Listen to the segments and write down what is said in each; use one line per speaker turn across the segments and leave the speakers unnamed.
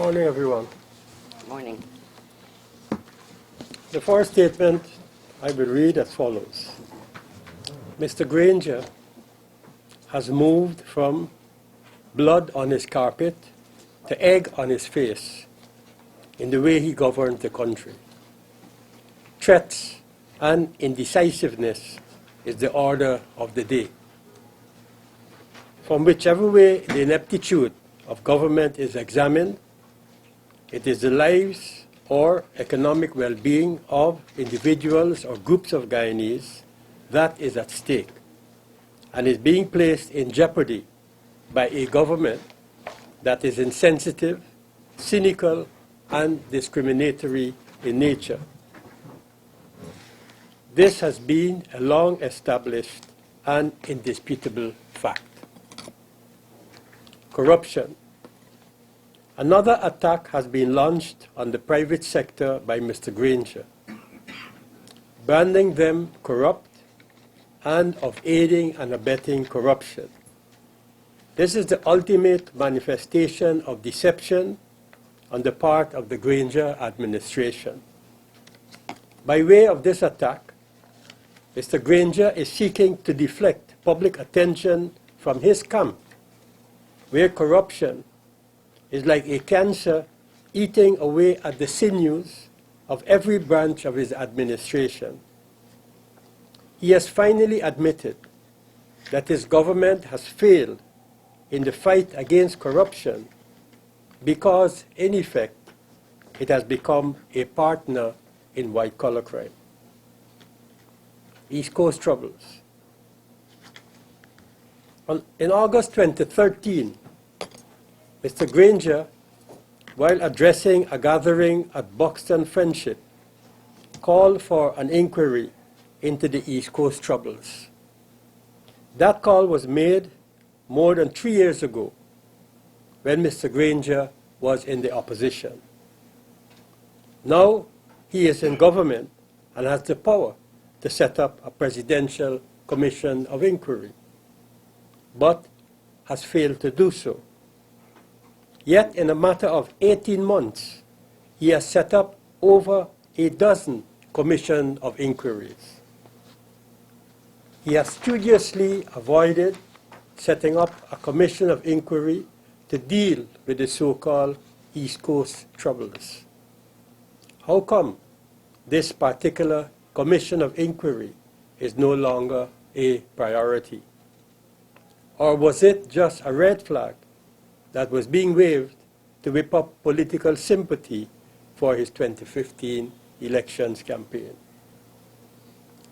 Morning, everyone.
Morning.
The first statement I will read as follows. Mr. Granger has moved from blood on his carpet to egg on his face in the way he governs the country. Threats and indecisiveness is the order of the day. From whichever way the ineptitude of government is examined, it is the lives or economic well-being of individuals or groups of Guyanese that is at stake and is being placed in jeopardy by a government that is insensitive, cynical, and discriminatory in nature. This has been a long-established and indisputable fact. Corruption. Another attack has been launched on the private sector by Mr. Granger, branding them corrupt and of aiding and abetting corruption. This is the ultimate manifestation of deception on the part of the Granger administration. By way of this attack, Mr. Granger is seeking to deflect public attention from his camp, where corruption is like a cancer eating away at the sinews of every branch of his administration. He has finally admitted that his government has failed in the fight against corruption because, in effect, it has become a partner in white-collar crime. East Coast troubles. In August 2013, Mr. Granger, while addressing a gathering at Buxton Friendship, called for an inquiry into the East Coast troubles. That call was made more than 3 years ago when Mr. Granger was in the opposition. Now he is in government and has the power to set up a presidential commission of inquiry, but has failed to do so. Yet, in a matter of 18 months, he has set up over a dozen commissions of inquiries. He has studiously avoided setting up a commission of inquiry to deal with the so-called East Coast troubles. How come this particular commission of inquiry is no longer a priority? Or was it just a red flag that was being waved to whip up political sympathy for his 2015 elections campaign?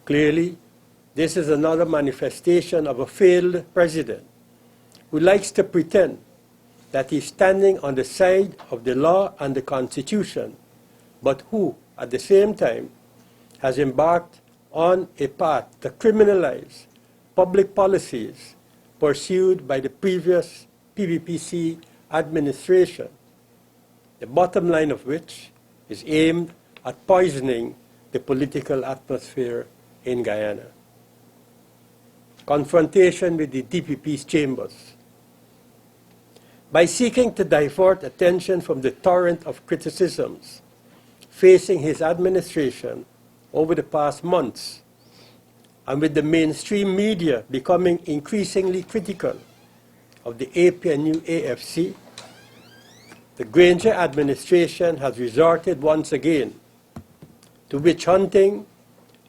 Clearly, this is another manifestation of a failed president who likes to pretend that he's standing on the side of the law and the Constitution, but who, at the same time, has embarked on a path to criminalize public policies pursued by the previous PPP administration, the bottom line of which is aimed at poisoning the political atmosphere in Guyana. Confrontation with the DPP's chambers. By seeking to divert attention from the torrent of criticisms facing his administration over the past months, and with the mainstream media becoming increasingly critical of the APNU-AFC, the Granger administration has resorted once again to witch hunting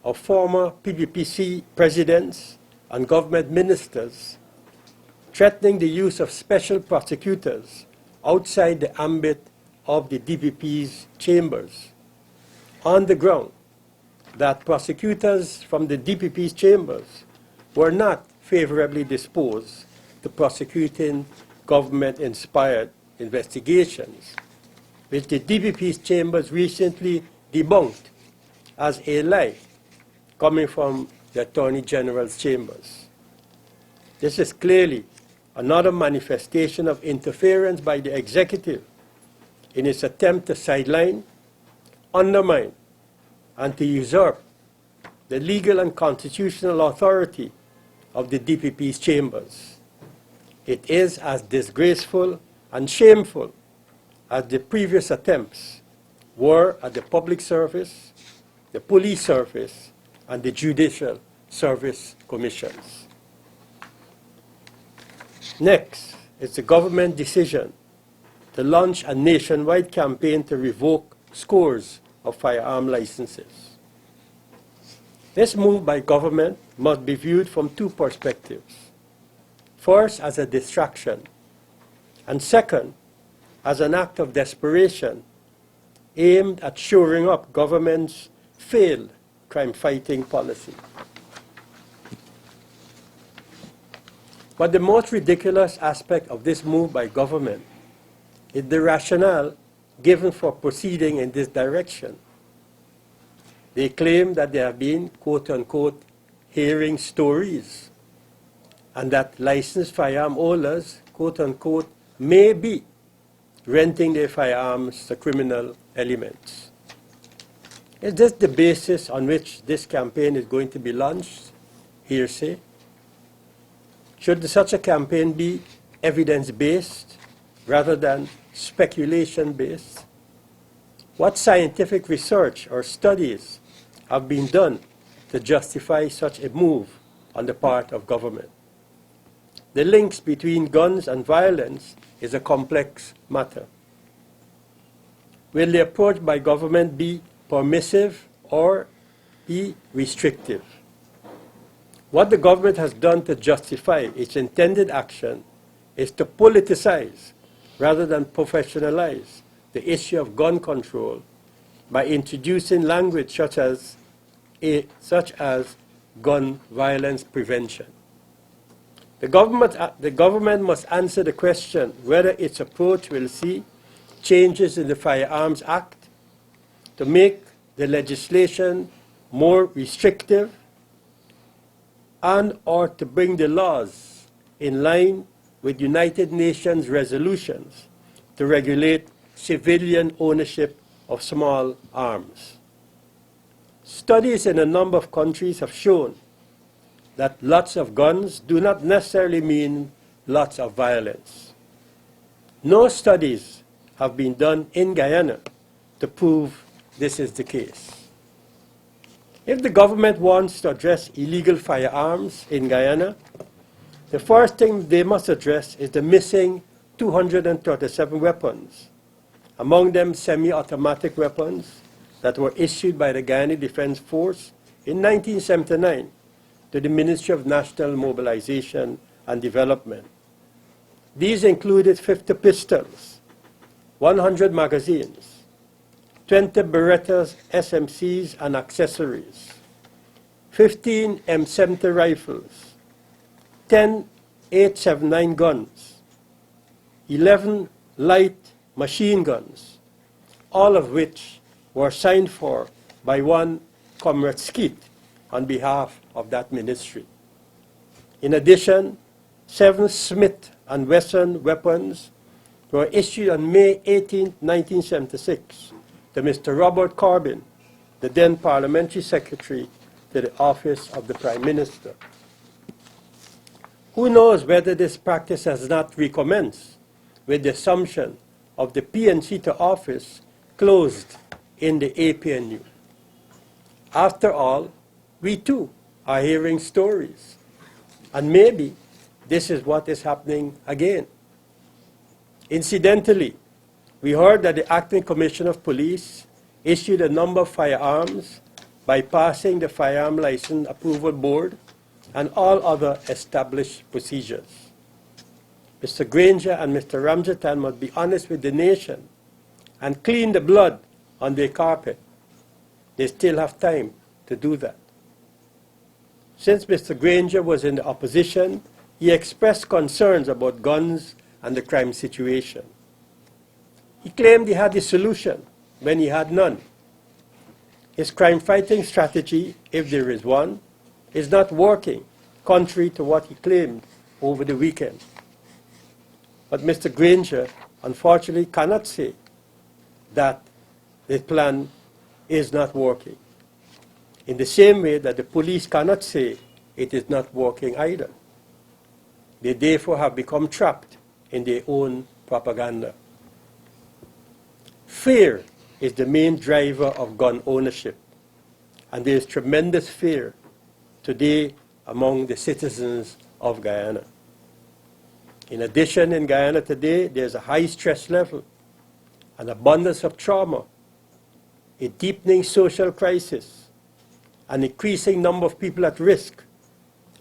of former PPPC presidents and government ministers, threatening the use of special prosecutors outside the ambit of the DPP's chambers, on the ground that prosecutors from the DPP's chambers were not favorably disposed to prosecuting government-inspired investigations, which the DPP's chambers recently debunked as a lie coming from the Attorney General's chambers. This is clearly another manifestation of interference by the executive in its attempt to sideline, undermine, and to usurp the legal and constitutional authority of the DPP's chambers. It is as disgraceful and shameful as the previous attempts were at the public service, the police service, and the judicial service commissions. Next is the government decision to launch a nationwide campaign to revoke scores of firearm licenses. This move by government must be viewed from two perspectives. First, as a distraction, and second, as an act of desperation aimed at shoring up government's failed crime-fighting policy. But the most ridiculous aspect of this move by government is the rationale given for proceeding in this direction. They claim that there have been, quote-unquote, hearing stories, and that licensed firearm owners, quote-unquote, may be renting their firearms to criminal elements. Is this the basis on which this campaign is going to be launched? Hearsay? Should such a campaign be evidence-based rather than speculation-based? What scientific research or studies have been done to justify such a move on the part of government? The links between guns and violence is a complex matter. Will the approach by government be permissive or be restrictive? What the government has done to justify its intended action is to politicize rather than professionalize the issue of gun control by introducing language such as gun violence prevention. The government must answer the question whether its approach will see changes in the Firearms Act to make the legislation more restrictive and or to bring the laws in line with United Nations resolutions to regulate civilian ownership of small arms. Studies in a number of countries have shown that lots of guns do not necessarily mean lots of violence. No studies have been done in Guyana to prove this is the case. If the government wants to address illegal firearms in Guyana, the first thing they must address is the missing 237 weapons, among them semi-automatic weapons that were issued by the Guyana Defense Force in 1979 to the Ministry of National Mobilization and Development. These included 50 pistols, 100 magazines, 20 Berettas, SMCs and accessories, 15 M70 rifles, 10 879 guns, 11 light machine guns, all of which were signed for by one Comrade Skeet on behalf of that ministry. In addition, 7 Smith & Wesson weapons were issued on May 18, 1976 to Mr. Robert Corbin, the then Parliamentary Secretary to the Office of the Prime Minister. Who knows whether this practice has not recommenced with the assumption of the PNC to office closed in the APNU. After all, we too are hearing stories, and maybe this is what is happening again. Incidentally, we heard that the Acting Commissioner of Police issued a number of firearms bypassing the Firearm License Approval Board and all other established procedures. Mr. Granger and Mr. Ramjatan must be honest with the nation and clean the blood on their carpet. They still have time to do that. Since Mr. Granger was in the opposition, he expressed concerns about guns and the crime situation. He claimed he had the solution when he had none. His crime-fighting strategy, if there is one, is not working, contrary to what he claimed over the weekend. But Mr. Granger, unfortunately, cannot say that the plan is not working, in the same way that the police cannot say it is not working either. They therefore have become trapped in their own propaganda. Fear is the main driver of gun ownership, and there is tremendous fear today among the citizens of Guyana. In addition, in Guyana today, there's a high stress level, an abundance of trauma, a deepening social crisis, an increasing number of people at risk,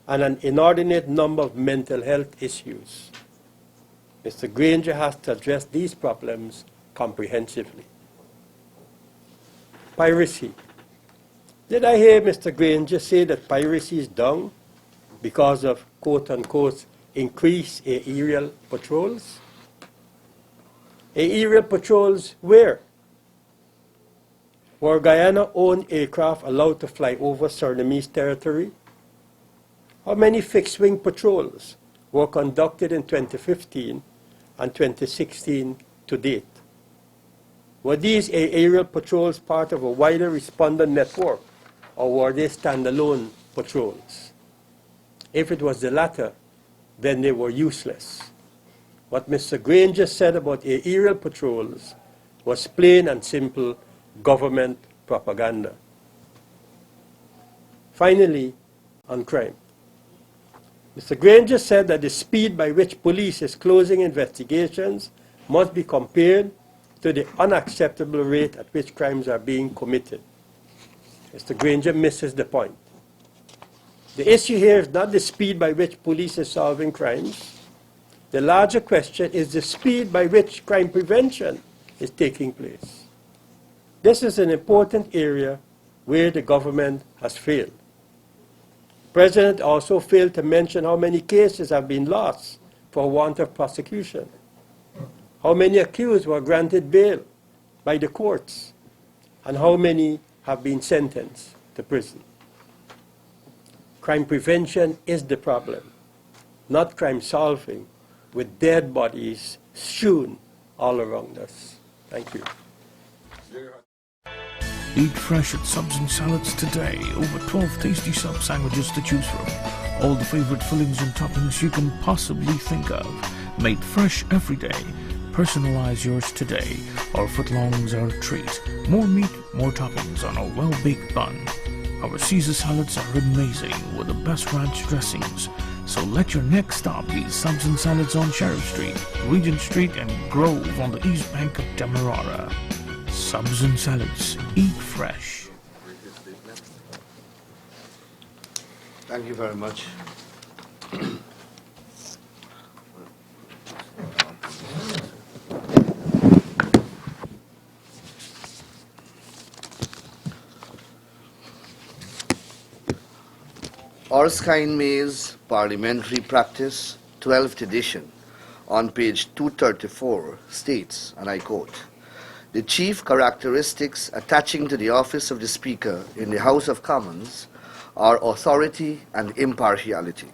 and an inordinate number of mental health issues. Mr. Granger has to address these problems comprehensively. Piracy. Did I hear Mr. Granger say that piracy is down because of, quote-unquote, increased aerial patrols? Aerial patrols where? Were Guyana-owned aircraft allowed to fly over Surinamese territory? How many fixed-wing patrols were conducted in 2015 and 2016 to date? Were these aerial patrols part of a wider responder network, or were they standalone patrols? If it was the latter, then they were useless. What Mr. Granger said about aerial patrols was plain and simple government propaganda. Finally, on crime. Mr. Granger said that the speed by which police is closing investigations must be compared to the unacceptable rate at which crimes are being committed. Mr. Granger misses the point. The issue here is not the speed by which police is solving crimes. The larger question is the speed by which crime prevention is taking place. This is an important area where the government has failed. The President also failed to mention how many cases have been lost for want of prosecution, how many accused were granted bail by the courts, and how many have been sentenced to prison. Crime prevention is the problem, not crime solving, with dead bodies strewn all around us. Thank you.
Eat fresh at Subs and Salads today. Over 12 tasty sub sandwiches to choose from. All the favorite fillings and toppings you can possibly think of. Made fresh every day. Personalize yours today. Our footlongs are a treat. More meat, more toppings on a well-baked bun. Our Caesar salads are amazing with the best ranch dressings. So let your next stop be Subs and Salads on Sheriff Street, Regent Street, and Grove on the east bank of Demerara. Subs and Salads. Eat fresh.
Thank you very much. Erskine May's Parliamentary Practice, 12th edition, on page 234, states, and I quote, "The chief characteristics attaching to the office of the Speaker in the House of Commons are authority and impartiality.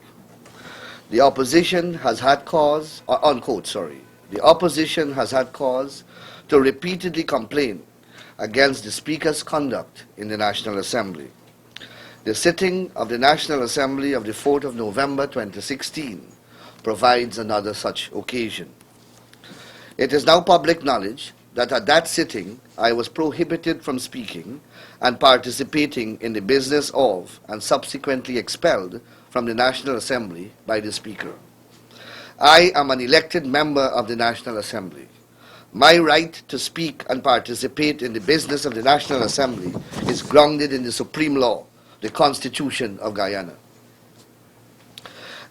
The opposition has had cause, unquote, sorry, the opposition has had cause to repeatedly complain against the Speaker's conduct in the National Assembly. The sitting of the National Assembly of the 4th of November 2016 provides another such occasion. It is now public knowledge that at that sitting I was prohibited from speaking and participating in the business of and subsequently expelled from the National Assembly by the Speaker. I am an elected member of the National Assembly. My right to speak and participate in the business of the National Assembly is grounded in the supreme law, the Constitution of Guyana.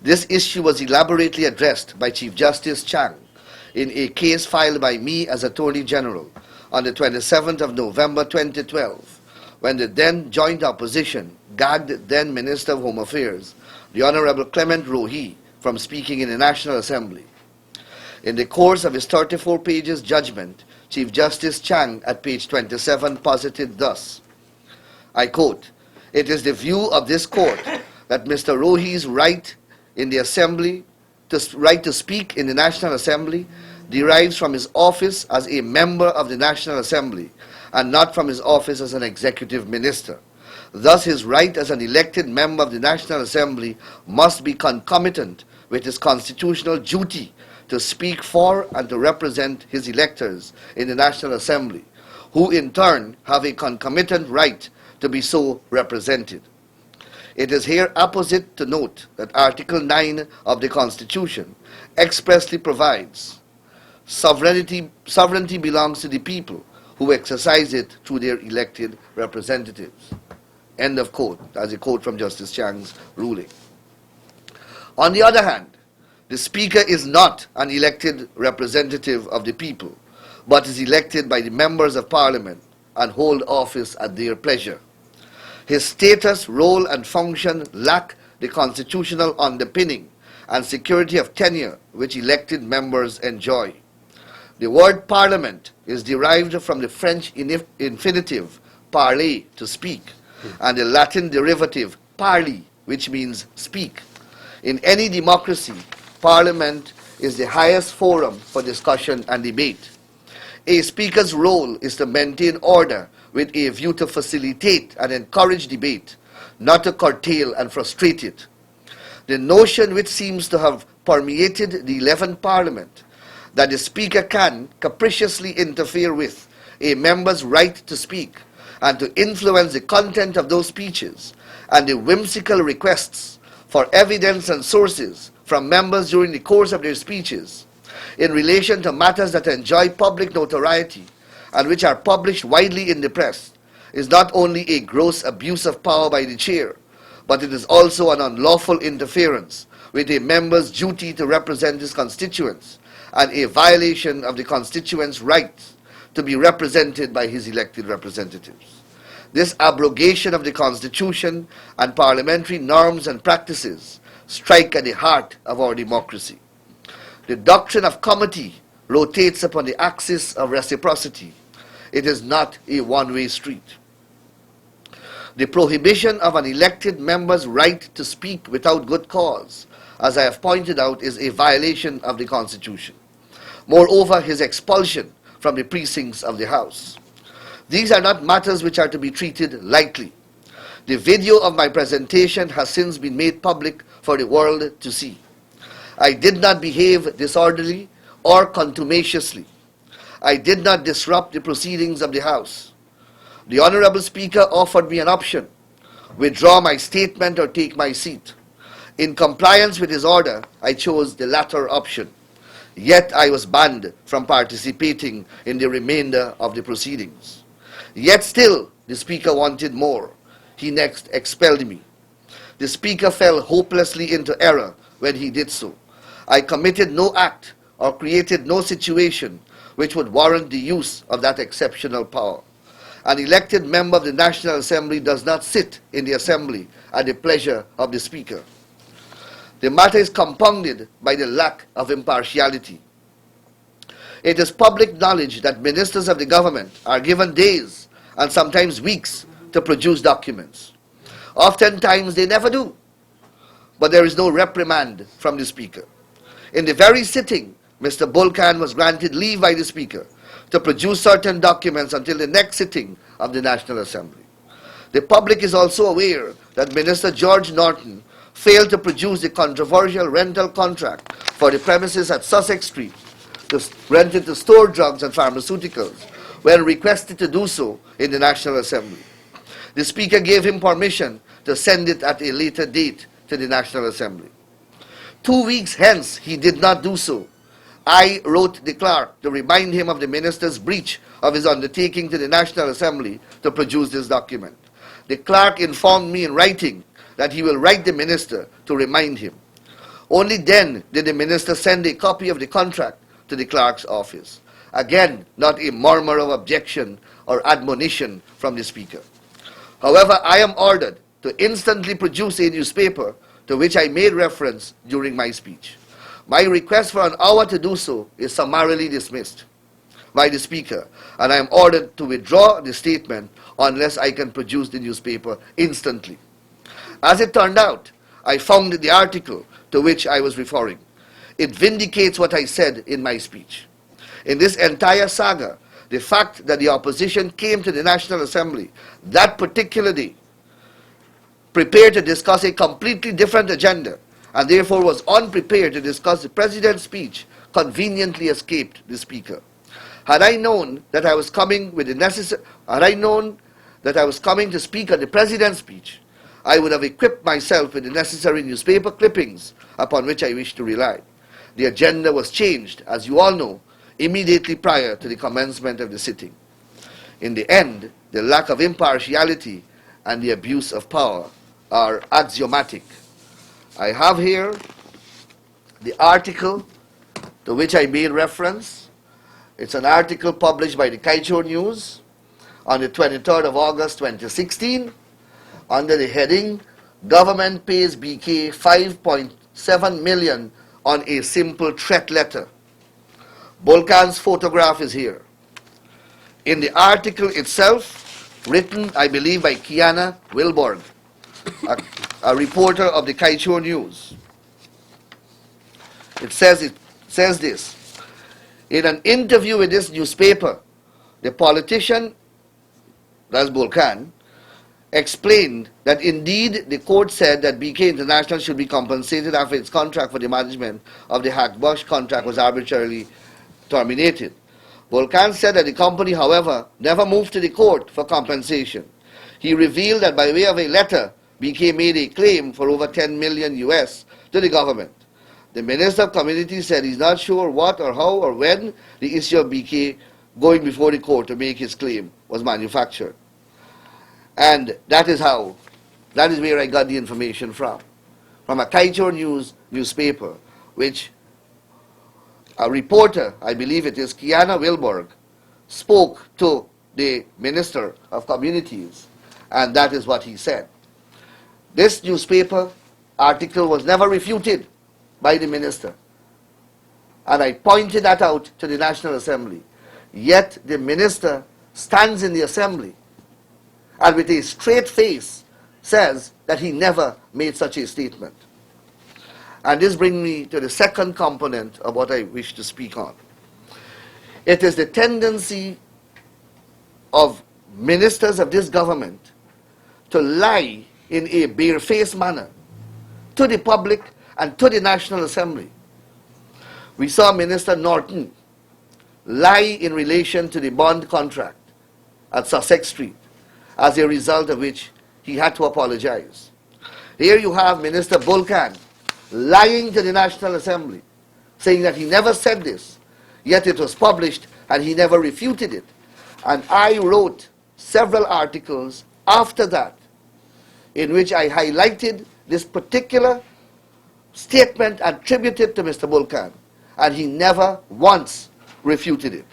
This issue was elaborately addressed by Chief Justice Chang in a case filed by me as Attorney General on the 27th of November 2012, when the then joint opposition gagged then Minister of Home Affairs, the Honorable Clement Rohi, from speaking in the National Assembly. In the course of his 34 pages judgment, Chief Justice Chang at page 27 posited thus, I quote, "It is the view of this court that Mr. Rohi's right in the Assembly, right to speak in the National Assembly, derives from his office as a member of the National Assembly and not from his office as an executive minister. Thus, his right as an elected member of the National Assembly must be concomitant with his constitutional duty to speak for and to represent his electors in the National Assembly, who in turn have a concomitant right to be so represented. It is here apposite to note that Article 9 of the Constitution expressly provides sovereignty belongs to the people who exercise it through their elected representatives. End of quote, as a quote from Justice Chang's ruling. On the other hand, the Speaker is not an elected representative of the people, but is elected by the members of Parliament and hold office at their pleasure. His status, role, and function lack the constitutional underpinning and security of tenure which elected members enjoy. The word parliament is derived from the French infinitive parler, to speak, and the Latin derivative parli, which means speak. In any democracy, Parliament is the highest forum for discussion and debate. A speaker's role is to maintain order with a view to facilitate and encourage debate, not to curtail and frustrate it. The notion which seems to have permeated the 11th Parliament, that the Speaker can capriciously interfere with a member's right to speak and to influence the content of those speeches, and the whimsical requests for evidence and sources from members during the course of their speeches in relation to matters that enjoy public notoriety and which are published widely in the press, is not only a gross abuse of power by the chair, but it is also an unlawful interference with a member's duty to represent his constituents and a violation of the constituent's rights to be represented by his elected representatives. This abrogation of the Constitution and parliamentary norms and practices strike at the heart of our democracy. The doctrine of comity rotates upon the axis of reciprocity. It is not a one-way street. The prohibition of an elected member's right to speak without good cause, as I have pointed out, is a violation of the Constitution. Moreover, his expulsion from the precincts of the House. These are not matters which are to be treated lightly. The video of my presentation has since been made public for the world to see. I did not behave disorderly or contumaciously. I did not disrupt the proceedings of the House. The Honorable Speaker offered me an option: withdraw my statement or take my seat. In compliance with his order, I chose the latter option. Yet I was banned from participating in the remainder of the proceedings. Yet still, the Speaker wanted more. He next expelled me. The Speaker fell hopelessly into error when he did so. I committed no act or created no situation which would warrant the use of that exceptional power. An elected member of the National Assembly does not sit in the Assembly at the pleasure of the Speaker. The matter is compounded by the lack of impartiality. It is public knowledge that ministers of the government are given days and sometimes weeks to produce documents. Oftentimes they never do, but there is no reprimand from the Speaker. In the very sitting, Mr. Bulkan was granted leave by the Speaker to produce certain documents until the next sitting of the National Assembly. The public is also aware that Minister George Norton failed to produce the controversial rental contract for the premises at Sussex Street, rented to store drugs and pharmaceuticals, when requested to do so in the National Assembly. The Speaker gave him permission to send it at a later date to the National Assembly. 2 weeks hence, he did not do so. I wrote the clerk to remind him of the minister's breach of his undertaking to the National Assembly to produce this document. The clerk informed me in writing that he will write the minister to remind him. Only then did the minister send a copy of the contract to the clerk's office. Again, not a murmur of objection or admonition from the Speaker. However, I am ordered to instantly produce a newspaper to which I made reference during my speech. My request for an hour to do so is summarily dismissed by the Speaker, and I am ordered to withdraw the statement unless I can produce the newspaper instantly. As it turned out, I found the article to which I was referring. It vindicates what I said in my speech. In this entire saga, the fact that the opposition came to the National Assembly that particular day, prepared to discuss a completely different agenda, and therefore was unprepared to discuss the President's speech, conveniently escaped the speaker. Had I known that I was coming with the necessary, had I known that I was coming to speak at the president's speech, I would have equipped myself with the necessary newspaper clippings upon which I wished to rely. The agenda was changed, as you all know, immediately prior to the commencement of the sitting. In the end, the lack of impartiality and the abuse of power are axiomatic. I have here the article to which I made reference. It's an article published by the Kaichor News on the 23rd of August 2016 under the heading, Government Pays BK 5.7 million on a simple threat letter. Bolkan's photograph is here. In the article itself, written, I believe, by Guyana Wilborg, a reporter of the Kaichor News, it says this. In an interview with this newspaper, the politician, that's Bolkan, explained that indeed the court said that BK International should be compensated after its contract for the management of the Hackbush contract was arbitrarily terminated. Bolkan said that the company, however, never moved to the court for compensation. He revealed that by way of a letter, BK made a claim for over 10 million US to the government. The Minister of Communities said he's not sure what or how or when the issue of BK going before the court to make his claim was manufactured. And that is where I got the information from a Kaichor News newspaper, which a reporter, I believe it is Guyana Wilborg, spoke to the Minister of Communities, and that is what he said. This newspaper article was never refuted by the minister, and I pointed that out to the National Assembly. Yet the minister stands in the Assembly and with a straight face says that he never made such a statement. And this brings me to the second component of what I wish to speak on. It is the tendency of ministers of this government to lie in a barefaced manner to the public and to the National Assembly. We saw Minister Norton lie in relation to the bond contract at Sussex Street, as a result of which he had to apologize. Here you have Minister Bolkan lying to the National Assembly, saying that he never said this, yet it was published and he never refuted it. And I wrote several articles after that in which I highlighted this particular statement attributed to Mr. Bolkan, and he never once refuted it.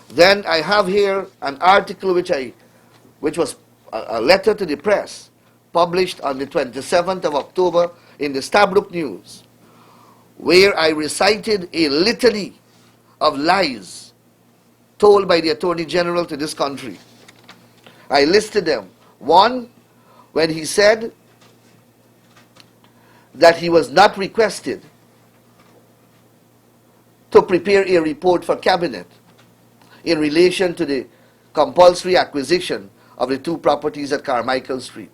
Then I have here an article which was a letter to the press, published on the 27th of October in the Stabroek News, where I recited a litany of lies told by the Attorney General to this country. I listed them. One, when he said that he was not requested to prepare a report for Cabinet in relation to the compulsory acquisition of the two properties at Carmichael Street.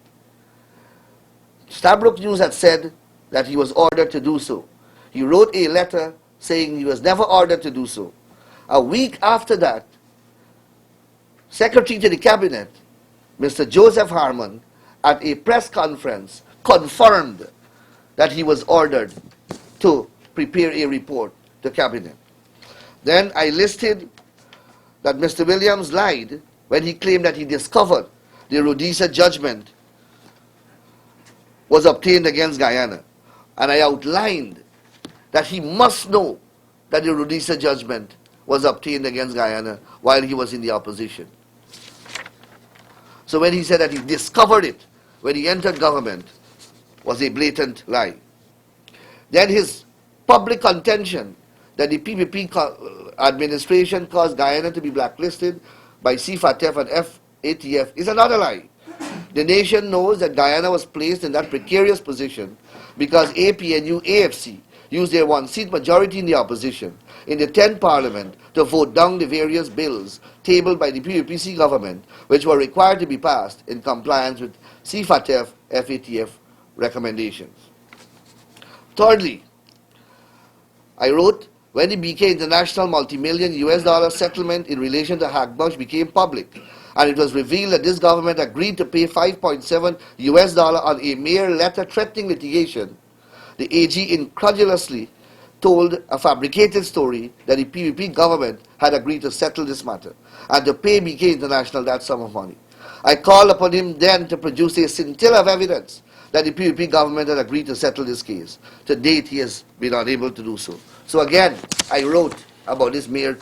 Stabroek News had said that he was ordered to do so. He wrote a letter saying he was never ordered to do so. A week after that, Secretary to the Cabinet, Mr. Joseph Harmon, at a press conference confirmed that he was ordered to prepare a report to Cabinet. Then I listed that Mr. Williams lied when he claimed that he discovered the Rhodesia judgment was obtained against Guyana. And I outlined that he must know that the Rhodesia judgment was obtained against Guyana while he was in the opposition. So when he said that he discovered it when he entered government, was a blatant lie. Then his public contention that the PPP administration caused Guyana to be blacklisted by CFATF and FATF is another lie. The nation knows that Guyana was placed in that precarious position because APNU AFC used their one-seat majority in the opposition in the 10th Parliament to vote down the various bills tabled by the PPPC government, which were required to be passed in compliance with CFATF, FATF recommendations. Thirdly, I wrote when the BK International multi-million US dollar settlement in relation to Hagbush became public, and it was revealed that this government agreed to pay 5.7 US dollar on a mere letter threatening litigation, the AG incredulously told a fabricated story that the PPP government had agreed to settle this matter and to pay BK International that sum of money. I called upon him then to produce a scintilla of evidence that the PPP government had agreed to settle this case. To date, he has been unable to do so. So again, I wrote about this mere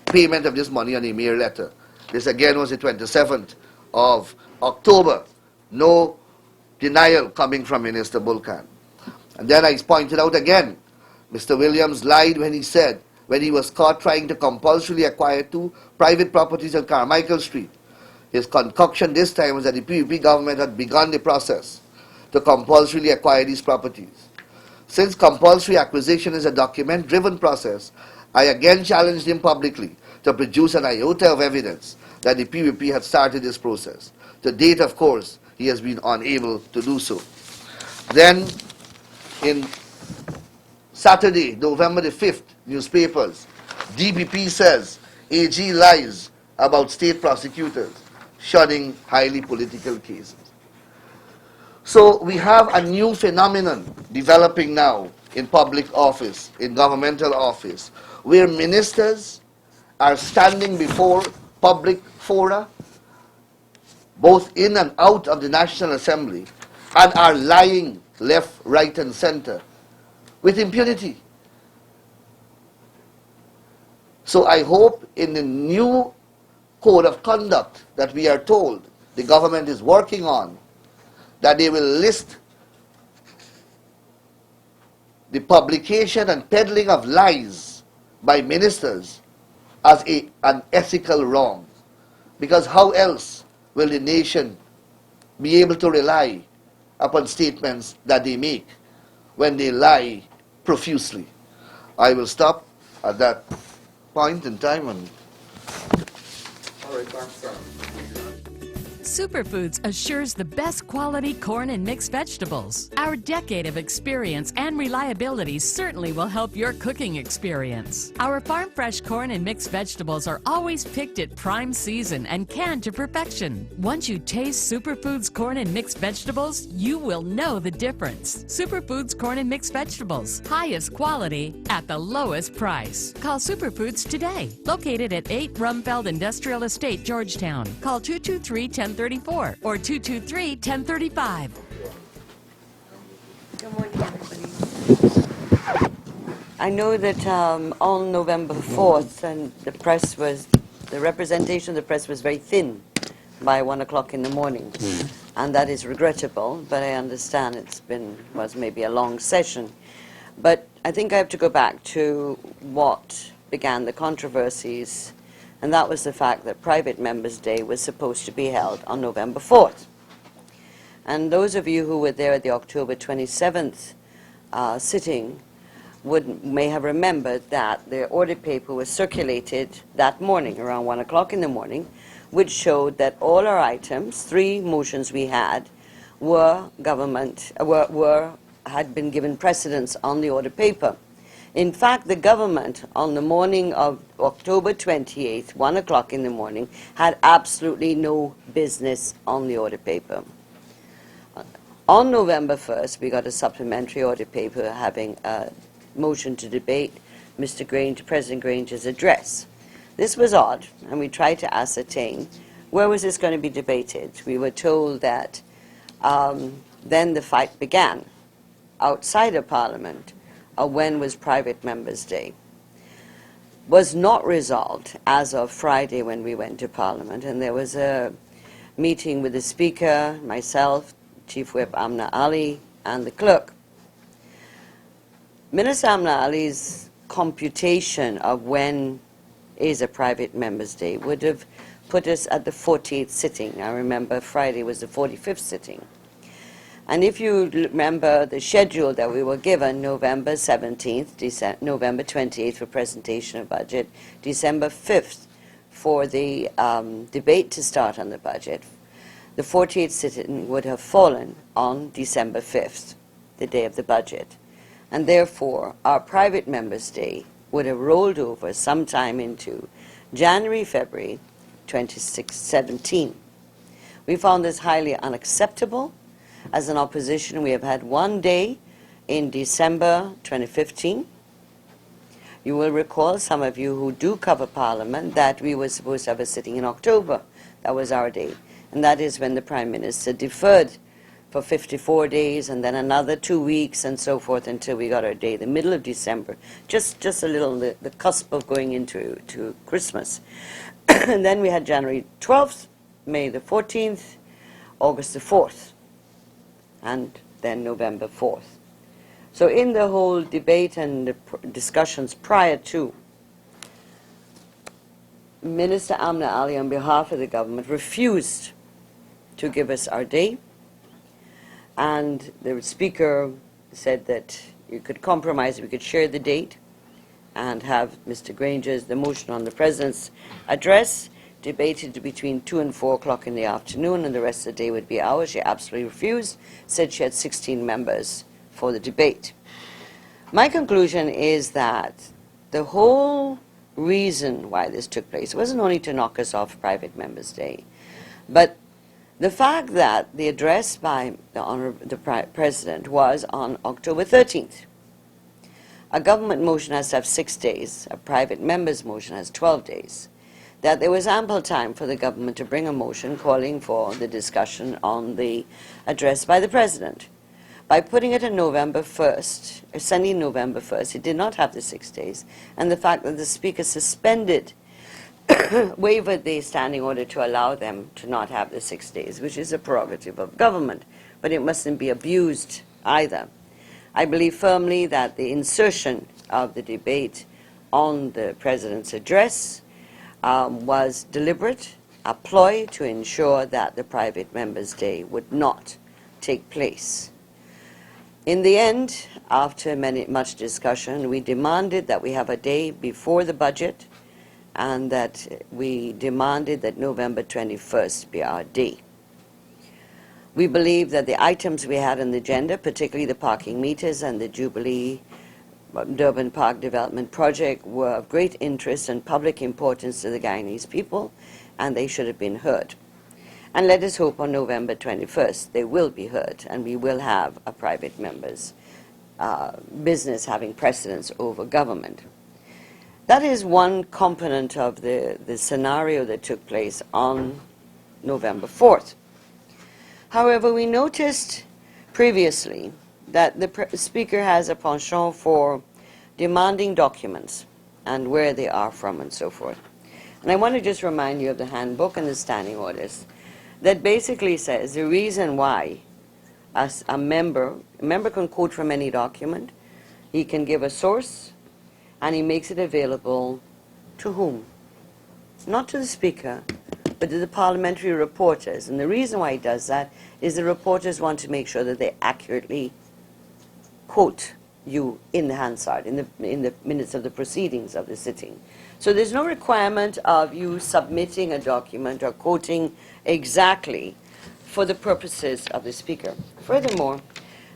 payment of this money on a mere letter. This again was the 27th of October. No denial coming from Minister Bulkan. And then I pointed out again, Mr. Williams lied when he said, when he was caught trying to compulsorily acquire 2 private properties on Carmichael Street, his concoction this time was that the PPP government had begun the process to compulsorily acquire these properties. Since compulsory acquisition is a document-driven process, I again challenged him publicly to produce an iota of evidence that the PPP had started this process. To date, of course, he has been unable to do so. Then, in Saturday, November the 5th, newspapers, DPP says AG lies about state prosecutors shunning highly political cases. So we have a new phenomenon developing now in public office, in governmental office, where ministers are standing before public fora, both in and out of the National Assembly, and are lying left, right, and center with impunity. So I hope in the new code of conduct that we are told the government is working on, that they will list the publication and peddling of lies by ministers as an ethical wrong. Because how else will the nation be able to rely upon statements that they make when they lie profusely? I will stop at that point in time. And all right, thanks,
Superfoods assures the best quality corn and mixed vegetables. Our decade of experience and reliability certainly will help your cooking experience. Our farm fresh corn and mixed vegetables are always picked at prime season and canned to perfection. Once you taste Superfoods corn and mixed vegetables, you will know the difference. Superfoods corn and mixed vegetables, highest quality at the lowest price. Call Superfoods today. Located at 8 Rumfeld Industrial Estate, Georgetown. Call 223-1034 or 223-1035.
Good morning, everybody. I know that on November 4th, and the representation of the press was very thin by 1 o'clock in the morning, and that is regrettable. But I understand was maybe a long session. But I think I have to go back to what began the controversies. And that was the fact that Private Members' Day was supposed to be held on November 4th. And those of you who were there at the October 27th sitting may have remembered that the audit paper was circulated that morning, around 1 o'clock in the morning, which showed that all our items, 3 motions we had, had been given precedence on the audit paper. In fact, the government, on the morning of October 28th, 1 o'clock in the morning, had absolutely no business on the audit paper. On November 1st, we got a supplementary audit paper having a motion to debate President Granger's address. This was odd, and we tried to ascertain where was this going to be debated. We were told that then the fight began outside of Parliament. When was Private Members' Day, was not resolved as of Friday when we went to Parliament, and there was a meeting with the Speaker, myself, Chief Whip Amna Ali, and the clerk. Minister Amna Ali's computation of when is a Private Members' Day would have put us at the 48th sitting. I remember Friday was the 45th sitting. And if you remember the schedule that we were given, November 17th, November 28th for presentation of budget, December 5th for the debate to start on the budget, the 48th sitting would have fallen on December 5th, the day of the budget. And therefore, our Private Members' Day would have rolled over sometime into January, February 2017. We found this highly unacceptable. As an opposition, we have had one day in December 2015. You will recall, some of you who do cover Parliament, that we were supposed to have a sitting in October. That was our day. And that is when the Prime Minister deferred for 54 days and then another 2 weeks and so forth until we got our day, the middle of December. Just a little, the cusp of going into Christmas. And then we had January 12th, May the 14th, August the 4th, and then November 4th. So in the whole debate and the discussions prior to, Minister Amna Ali, on behalf of the government, refused to give us our day. And the Speaker said that you could compromise, we could share the date and have Mr. Granger's, the motion on the President's address, debated between 2 and 4 o'clock in the afternoon, and the rest of the day would be ours. She absolutely refused, said she had 16 members for the debate. My conclusion is that the whole reason why this took place wasn't only to knock us off Private Members' Day, but the fact that the address by the President was on October 13th. A government motion has to have 6 days. A private member's motion has 12 days. That there was ample time for the government to bring a motion calling for the discussion on the address by the President. By putting it on November 1st, Sunday, November 1st, it did not have the 6 days. And the fact that the Speaker suspended, waived the standing order to allow them to not have the 6 days, which is a prerogative of government, but it mustn't be abused either. I believe firmly that the insertion of the debate on the President's address was deliberate, a ploy to ensure that the Private Members' Day would not take place. In the end, after much discussion, we demanded that we have a day before the budget, and that we demanded that November 21st be our day. We believe that the items we had on the agenda, particularly the parking meters and the Jubilee Durban Park Development Project, were of great interest and public importance to the Guyanese people, and they should have been heard. And let us hope on November 21st they will be heard, and we will have a private member's business having precedence over government. That is one component of the scenario that took place on November 4th. However, we noticed previously that the Speaker has a penchant for demanding documents and where they are from and so forth. And I want to just remind you of the handbook and the standing orders that basically says the reason why as a member can quote from any document, he can give a source, and he makes it available to whom? Not to the Speaker, but to the parliamentary reporters. And the reason why he does that is the reporters want to make sure that they accurately quote you in the Hansard, in the minutes of the proceedings of the sitting. So there's no requirement of you submitting a document or quoting exactly for the purposes of the Speaker. Furthermore,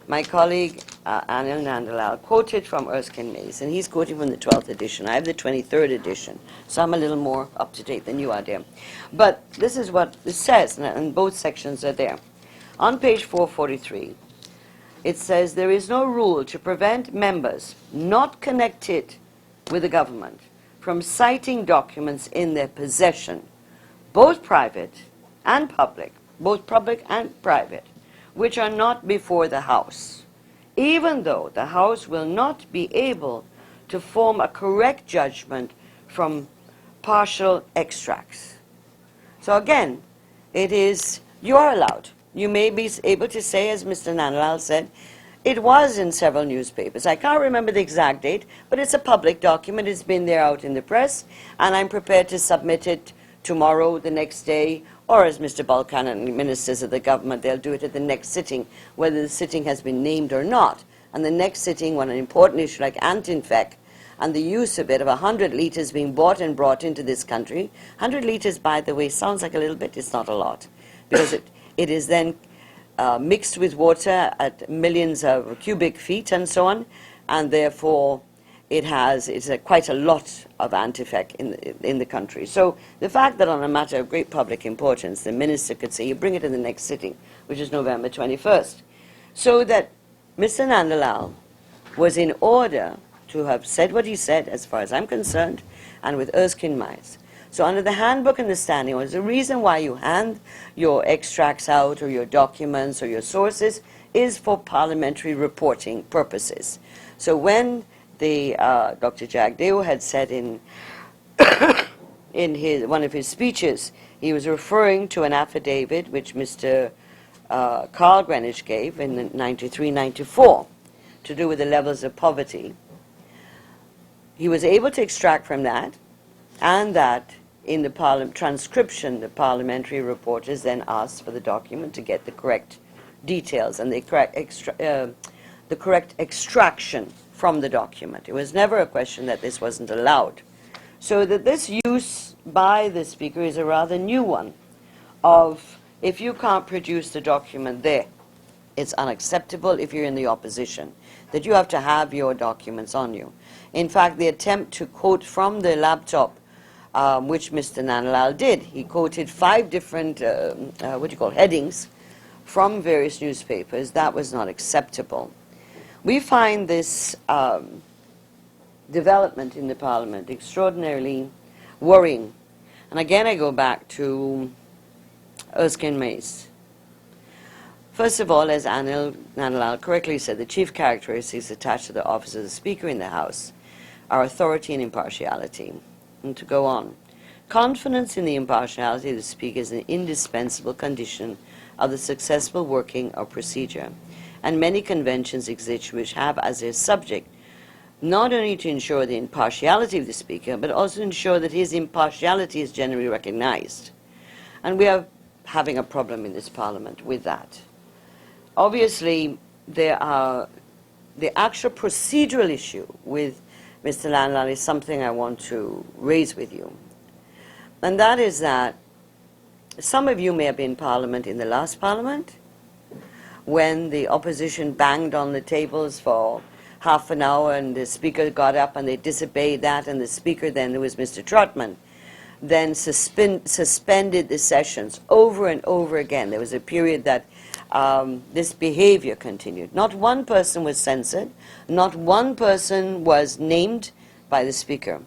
my colleague Anil Nandalal quoted from Erskine Mays, and he's quoting from the 12th edition. I have the 23rd edition, so I'm a little more up to date than you are there. But this is what it says, and both sections are there. On page 443, it says there is no rule to prevent members not connected with the government from citing documents in their possession, both private and public, which are not before the House, even though the House will not be able to form a correct judgment from partial extracts. So again, it is, you are allowed. You may be able to say, as Mr. Nandalal said, it was in several newspapers. I can't remember the exact date, but it's a public document. It's been there out in the press, and I'm prepared to submit it tomorrow, the next day, or as Mr. Balkan and ministers of the government, they'll do it at the next sitting, whether the sitting has been named or not. And the next sitting, when an important issue like anti-infect and the use of it, of 100 litres being bought and brought into this country, 100 litres, by the way, sounds like a little bit, it's not a lot, because it is then mixed with water at millions of cubic feet and so on, and therefore it's quite a lot of anti-FEC in the country. So the fact that on a matter of great public importance, the minister could say, you bring it in the next sitting, which is November 21st, so that Mr. Nandalal was in order to have said what he said, as far as I'm concerned, and with Erskine Miles. So under the handbook and the standing orders, the reason why you hand your extracts out or your documents or your sources is for parliamentary reporting purposes. So when Dr. Jagdeo had said in one of his speeches, he was referring to an affidavit which Mr. Carl Greenwich gave in 93-94 to do with the levels of poverty. He was able to extract from that, and that in the transcription, the parliamentary reporters then asked for the document to get the correct details and the correct extraction from the document. It was never a question that this wasn't allowed. So that this use by the Speaker is a rather new one of, if you can't produce the document there, it's unacceptable if you're in the opposition, that you have to have your documents on you. In fact, the attempt to quote from the laptop, which Mr. Nandalal did, he quoted 5 different, headings from various newspapers. That was not acceptable. We find this development in the Parliament extraordinarily worrying. And again, I go back to Erskine Mace. First of all, as Anil Nandalal correctly said, the chief characteristics attached to the office of the Speaker in the House are authority and impartiality. And to go on, confidence in the impartiality of the Speaker is an indispensable condition of the successful working of procedure. And many conventions exist which have as their subject not only to ensure the impartiality of the Speaker, but also ensure that his impartiality is generally recognized. And we are having a problem in this Parliament with that. Obviously, the actual procedural issue with Mr. Nandalal is something I want to raise with you. And that is that some of you may have been in Parliament in the last Parliament, when the opposition banged on the tables for half an hour and the Speaker got up and they disobeyed that, and the Speaker then, who was Mr. Trotman, then suspended the sessions over and over again. There was a period that this behavior continued. Not one person was censored, not one person was named by the Speaker.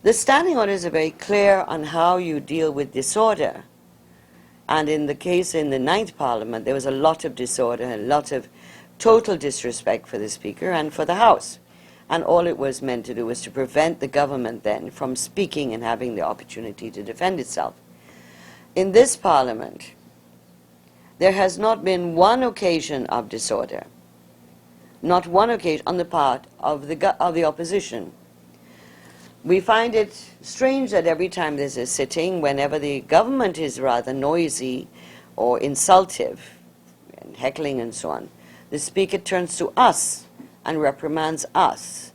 The standing orders are very clear on how you deal with disorder. And in the case in the 9th Parliament, there was a lot of disorder, a lot of total disrespect for the Speaker and for the House. And all it was meant to do was to prevent the government then from speaking and having the opportunity to defend itself. In this Parliament, there has not been one occasion of disorder, not one occasion on the part of the opposition. We find it strange that every time there's a sitting, whenever the government is rather noisy or insultive, and heckling and so on, the Speaker turns to us and reprimands us.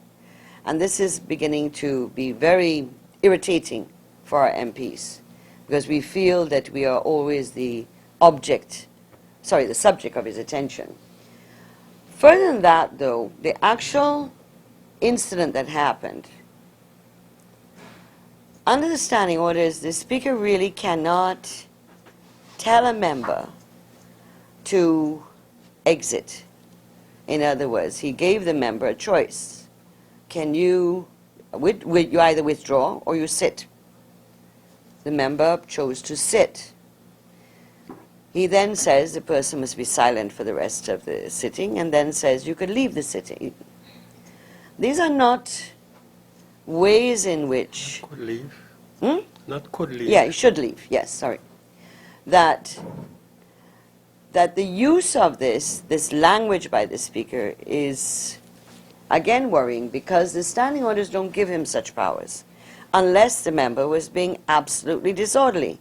And this is beginning to be very irritating for our MPs, because we feel that we are always the subject of his attention. Further than that, though, the actual incident that happened, under the standing orders, the Speaker really cannot tell a member to exit. In other words, he gave the member a choice. Can you either withdraw or you sit? The member chose to sit. He then says the person must be silent for the rest of the sitting, and then says you could leave the sitting. These are not ways in which...
Could leave. Not could leave.
Yeah, you should leave. Yes, sorry. That the use of this language by the Speaker is, again, worrying, because the standing orders don't give him such powers unless the member was being absolutely disorderly.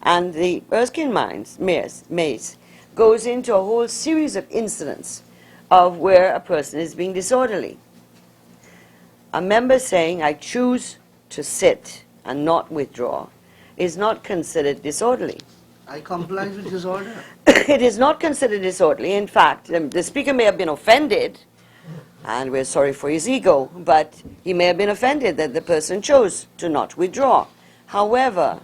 And the Erskine Mace goes into a whole series of incidents of where a person is being disorderly. A member saying, I choose to sit and not withdraw, is not considered disorderly.
I comply with his order.
It is not considered disorderly. In fact, the Speaker may have been offended And we're sorry for his ego, but he may have been offended that the person chose to not withdraw. However,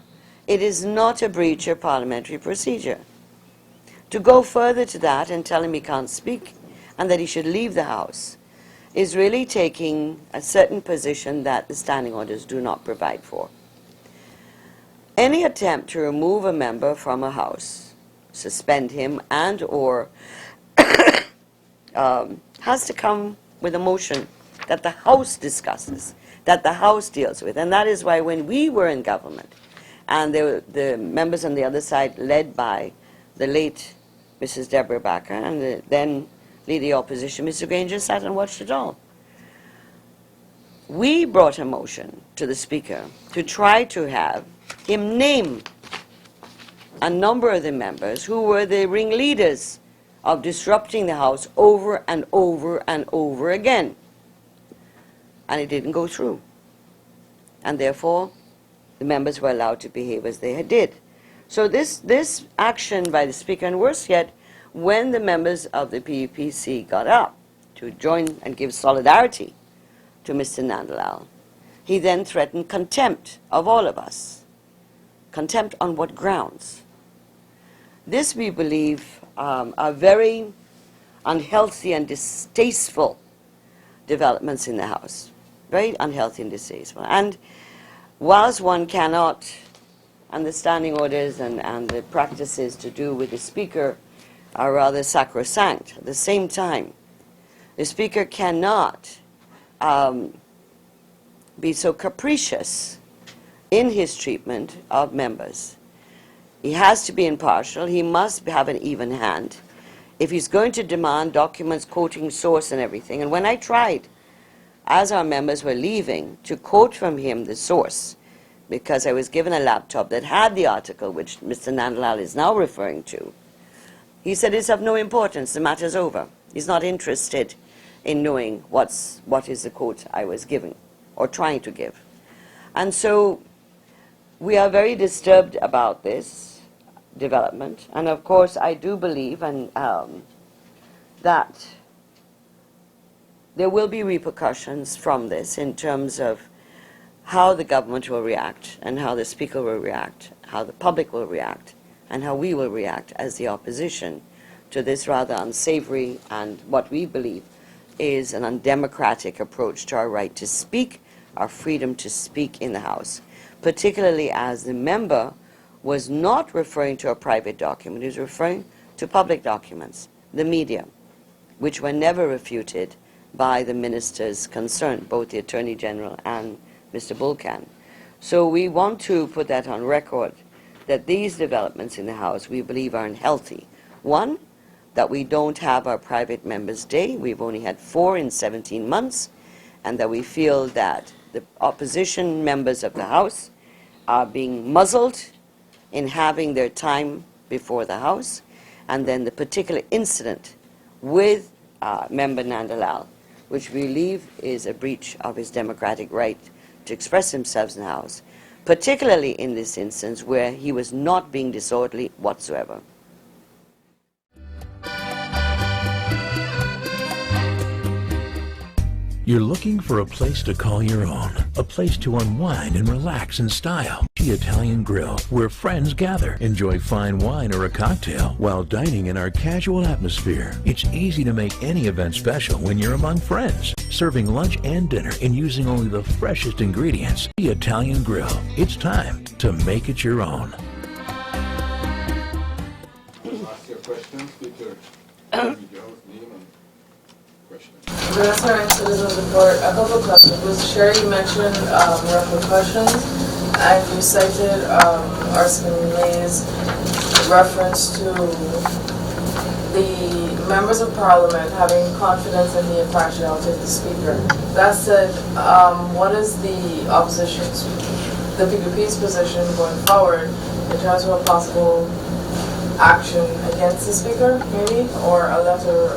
it is not a breach of parliamentary procedure. To go further to that and tell him he can't speak and that he should leave the House is really taking a certain position that the standing orders do not provide for. Any attempt to remove a member from a House, suspend him and or has to come with a motion that the House discusses, that the House deals with. And that is why when we were in government, and the members on the other side, led by the late Mrs. Deborah Backer and the then leader of opposition, Mr. Granger, sat and watched it all. We brought a motion to the Speaker to try to have him name a number of the members who were the ringleaders of disrupting the House over and over and over again. And it didn't go through. And therefore, the members were allowed to behave as they did. So this action by the Speaker, and worse yet, when the members of the PPC got up to join and give solidarity to Mr. Nandalal, he then threatened contempt of all of us. Contempt on what grounds? This, we believe, are very unhealthy and distasteful developments in the House. Very unhealthy and distasteful. And whilst one cannot, and the standing orders and the practices to do with the Speaker are rather sacrosanct, at the same time, the Speaker cannot be so capricious in his treatment of members. He has to be impartial. He must have an even hand. If he's going to demand documents quoting source and everything, and when I tried, as our members were leaving, to quote from him the source, because I was given a laptop that had the article which Mr. Nandalal is now referring to, he said it's of no importance, the matter's over. He's not interested in knowing what is the quote I was giving, or trying to give. And so we are very disturbed about this development, and of course I do believe that there will be repercussions from this in terms of how the government will react, and how the Speaker will react, how the public will react, and how we will react as the opposition to this rather unsavory and what we believe is an undemocratic approach to our right to speak, our freedom to speak in the House, particularly as the member was not referring to a private document, he was referring to public documents, the media, which were never refuted by the ministers concerned, both the Attorney General and Mr. Bulkan. So we want to put that on record, that these developments in the House we believe are unhealthy. One, that we don't have our private members' day. We've only had 4 in 17 months, and that we feel that the opposition members of the House are being muzzled in having their time before the House, and then the particular incident with Member Nandalal, which we believe is a breach of his democratic right to express himself in the House, particularly in this instance where he was not being disorderly whatsoever.
You're looking for a place to call your own, a place to unwind and relax in style. The Italian Grill, where friends gather, enjoy fine wine or a cocktail while dining in our casual atmosphere. It's easy to make any event special when you're among friends, serving lunch and dinner and using only the freshest ingredients. The Italian Grill. It's time to make it your own.
Ask your question, Speaker.
Good afternoon, citizens report. A couple of questions. Mr. Chair, you mentioned repercussions, and you cited Arsene Lay's reference to the members of Parliament having confidence in the impartiality of the Speaker. That said, what is the opposition's, the PPP's position going forward in terms of a possible action against the Speaker, maybe, or a letter?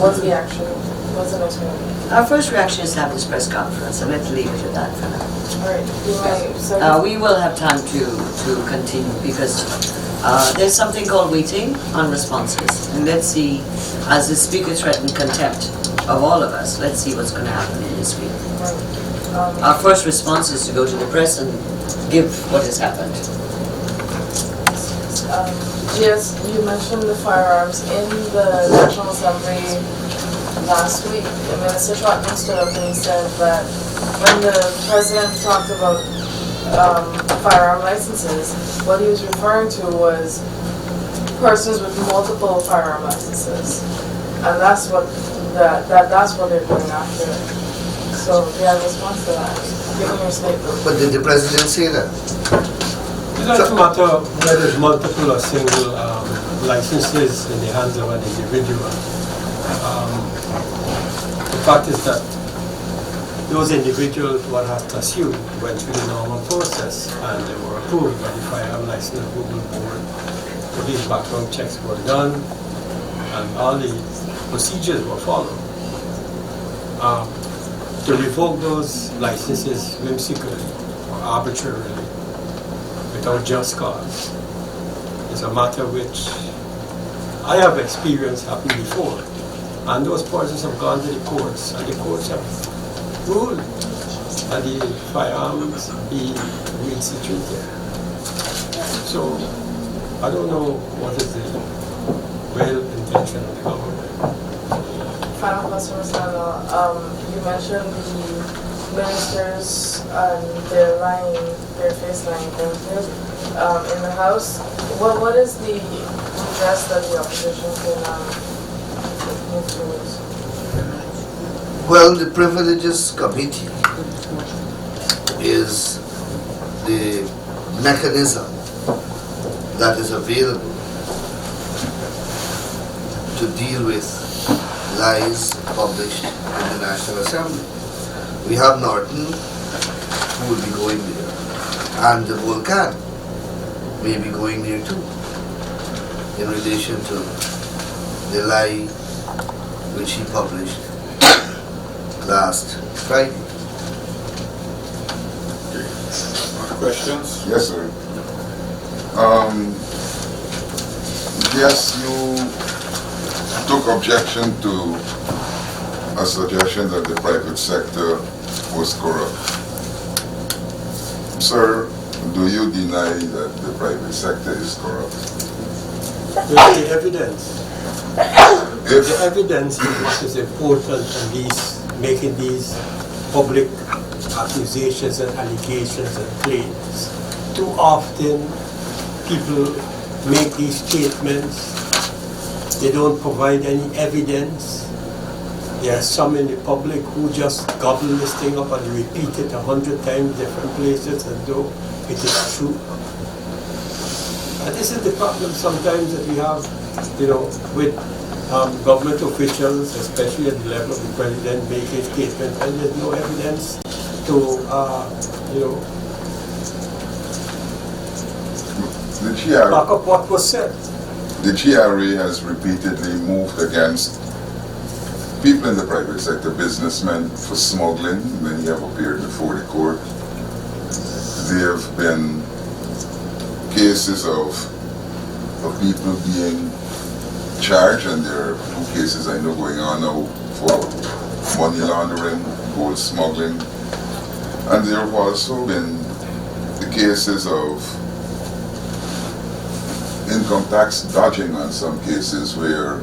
What's the action? What's the next one?
Our first reaction is to have this press conference, and let's leave it at that for now.
All right.
We will have time to continue, because there's something called waiting on responses. And let's see, as the Speaker threatened contempt,
of all of us. Let's see what's going to happen in this week.
Right.
Our first response is to go to the press and give what has happened.
Yes, you mentioned the firearms in the National Assembly last week. Minister Trotman stood up and he said that when the president talked about firearm licenses, what he was referring to was persons with multiple firearm licenses, and that's what that's what they're going after. So, do you have a response to that? Given your statement.
But did the president say that?
It doesn't matter whether it's multiple or single licenses in the hands of an individual. The fact is that those individuals would have to assume went through the normal process and they were approved by the Firearm License Approval Board. Police background checks were done and all the procedures were followed. To revoke those licenses whimsically or arbitrarily without just cause is a matter which I have experienced happening before. And those persons have gone to the courts and the courts have ruled that the firearms be reinstituted. So I don't know what is the real intention of the government.
Final question, Mr. Sandal. You mentioned the ministers and their face lying in the House. What is the redress that the opposition can move towards?
Well, the Privileges Committee is the mechanism that is available to deal with lies published in the National Assembly. We have Norton, who will be going there, and the Volcan may be going there too, in relation to the lie which he published last Friday.
Questions?
Yes, sir. Yes, you took objection to a suggestion that the private sector was corrupt. Sir, do you deny that the private sector is corrupt?
Where's the evidence?
If
The evidence is what is important in these, making these public accusations and allegations and claims. Too often people make these statements, they don't provide any evidence. There are some in the public who just gobble this thing up and repeat it 100 times different places as though it is true. And this is the problem sometimes that we have, with government officials, especially at the level of the president, making statements and there's no evidence to, back up what was said.
the GRA has repeatedly moved against people in the private sector, businessmen, for smuggling. Many have appeared before the court. There have been cases of people being charged, and there are 2 cases I know going on now for money laundering, gold smuggling. And there have also been the cases of income tax dodging on some cases where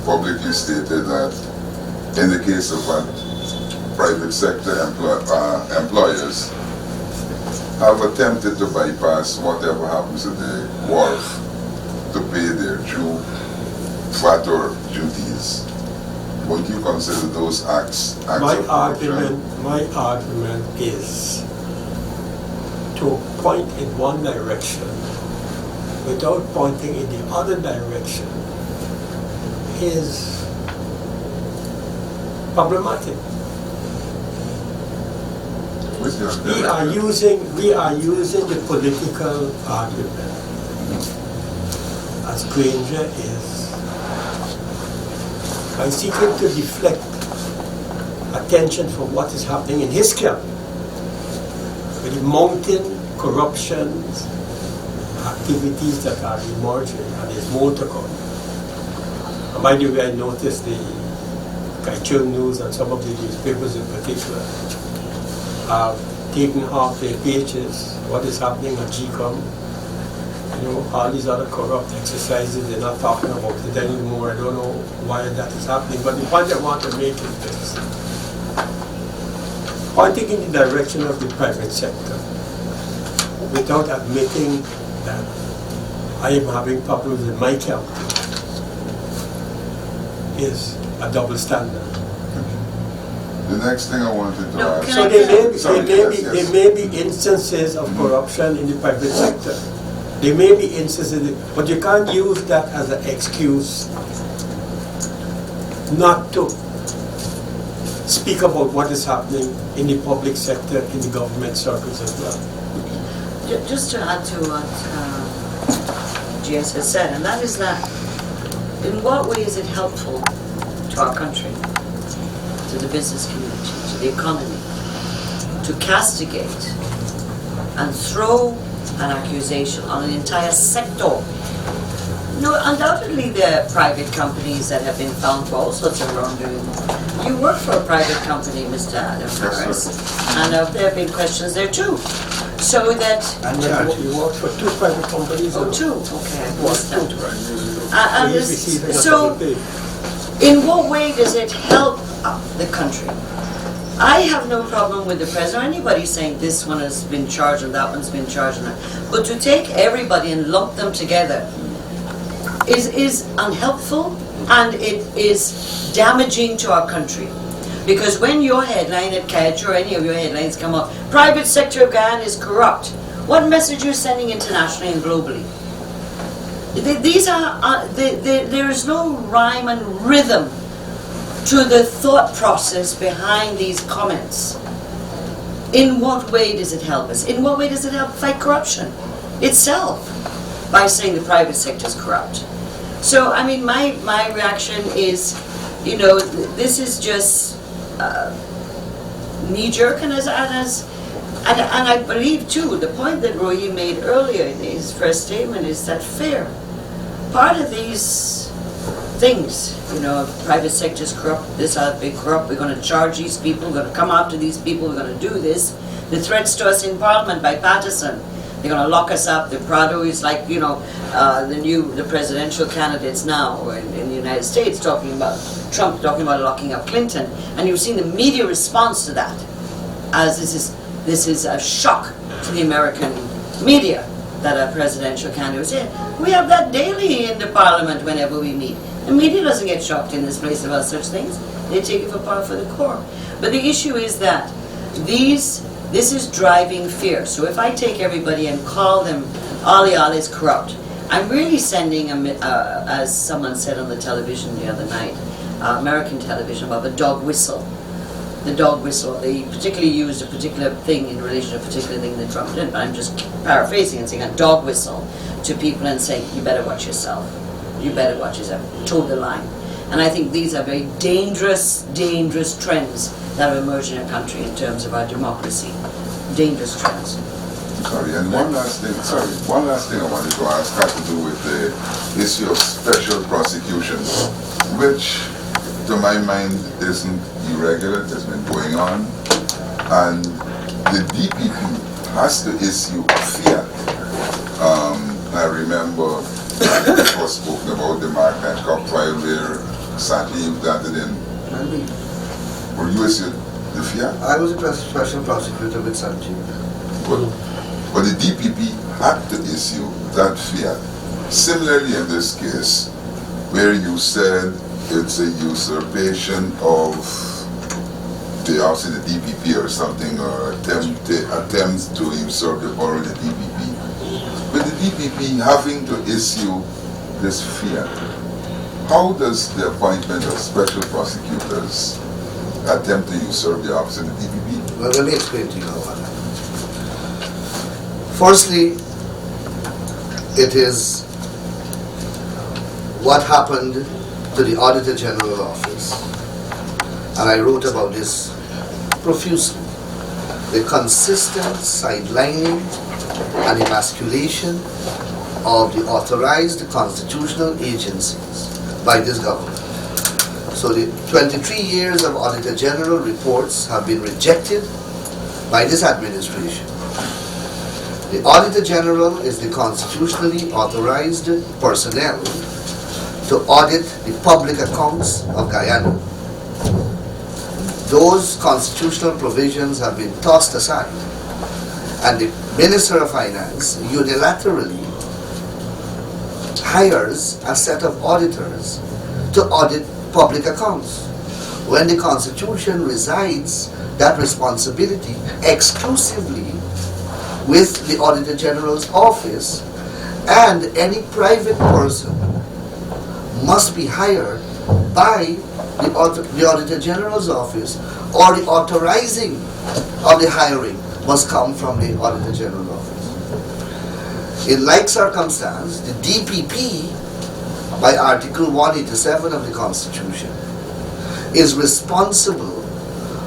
publicly stated that in the case of private sector employers have attempted to bypass whatever happens at the wharf to pay their due fatter duties. Would you consider those acts of corruption?
My argument is to point in one direction without pointing in the other direction is problematic. We are using the political argument, as Granger is, by seeking to deflect attention from what is happening in his camp, with the mounting corruption activities that are emerging, and there's more to come. And by the way, I noticed the Kaichung News and some of the newspapers in particular have taken off their pages what is happening at GCOM. All these other corrupt exercises, they're not talking about it anymore. I don't know why that is happening, but the point I want to make is this. Pointing in the direction of the private sector without admitting that I am having problems in my county is a double standard.
The next thing I wanted to ask...
So there may be instances of corruption in the private sector. There may be instances, but you can't use that as an excuse not to speak about what is happening in the public sector, in the government circles as well.
Just to add to what GS has said, and that is that in what way is it helpful to our country, to the business community, to the economy, to castigate and throw an accusation on an entire sector? No, undoubtedly there are private companies that have been found for all sorts of wrongdoing. You work for a private company, Mr. Adam Harris, and there have been questions there too. So that...
And you work for two private companies?
Oh, two? Okay, I've lost that. So, in what way does it help the country? I have no problem with the president or anybody saying this one has been charged and that one's been charged and that. But to take everybody and lump them together is unhelpful, and it is damaging to our country. Because when your headline at Catch or any of your headlines come up, private sector of Guyana is corrupt, what message are you sending internationally and globally? There is no rhyme and rhythm to the thought process behind these comments. In what way does it help us? In what way does it help fight corruption itself by saying the private sector is corrupt? So, I mean, my reaction is, this is just knee-jerk, and I believe too, the point that Roy made earlier in his first statement is that part of these things, private sector is corrupt, this has been corrupt, we're going to charge these people, we're going to come after these people, we're going to do this. The threats to us in Parliament by Patterson, they're going to lock us up. The Prado is like, the presidential candidates now in the United States talking about, Trump talking about locking up Clinton. And you've seen the media response to that, as this is a shock to the American media that a presidential candidate was here. We have that daily in the Parliament whenever we meet. The media doesn't get shocked in this place about such things. They take it for par for the core. But the issue is that this is driving fear. So if I take everybody and call them Ali is corrupt, I'm really sending, as someone said on the television the other night, American television, about the dog whistle. The dog whistle. They particularly used a particular thing in relation to a particular thing that Trump did, but I'm just paraphrasing and saying a dog whistle to people and saying, you better watch yourself. You better watch yourself. Toe the line. And I think these are very dangerous, dangerous trends that have emerged in our country in terms of our democracy. Dangerous trends.
Sorry, and one last thing I wanted to ask had to do with the issue of special prosecutions, which to my mind isn't irregular, it has been going on, and the DPP has to issue a fiat. I remember it was spoken about the Mark Hancock trial where sadly you planted in. Were you issued the fiat?
I was a special prosecutor with Sanjeev.
But the DPP had to issue that fiat. Similarly in this case, where you said it's a usurpation of the DPP or something, or attempts to usurp the power of the DPP. But the DPP having to issue this fiat, how does the appointment of special prosecutors attempt to usurp the office of the DPP?
Well, let me explain to you how that. Firstly, it is what happened to the Auditor General office, and I wrote about this profusely. The consistent sidelining and emasculation of the authorized constitutional agencies by this government. So the 23 years of Auditor General reports have been rejected by this administration. The Auditor General is the constitutionally authorized personnel to audit the public accounts of Guyana. Those constitutional provisions have been tossed aside, and the Minister of Finance unilaterally hires a set of auditors to audit public accounts, when the Constitution resides that responsibility exclusively with the Auditor General's office, and any private person must be hired by the Auditor General's office, or the authorizing of the hiring must come from the Auditor General's office. In like circumstance, the DPP, by Article 187 of the Constitution, is responsible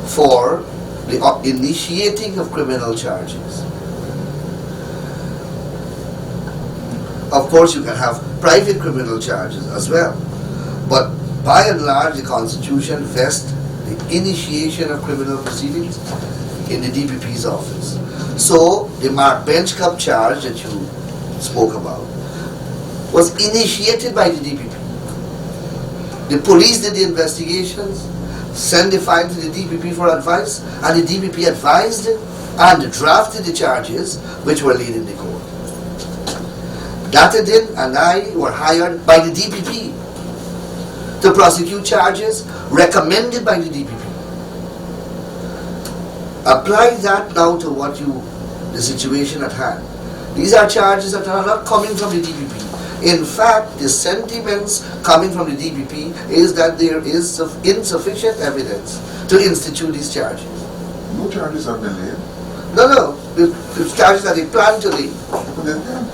for the initiating of criminal charges. Of course, you can have private criminal charges as well, but by and large, the Constitution vests the initiation of criminal proceedings in the DPP's office. So, the Mark Benchcup charge that you spoke about was initiated by the DPP. The police did the investigations, sent the file to the DPP for advice, and the DPP advised and drafted the charges which were laid in the court. Datadin and I were hired by the DPP to prosecute charges recommended by the DPP. Apply that now to the situation at hand. These are charges that are not coming from the DPP. In fact, the sentiments coming from the DPP is that there is insufficient evidence to institute these charges.
No charges have been laid.
No, the charges that they plan to lay.
But they can't.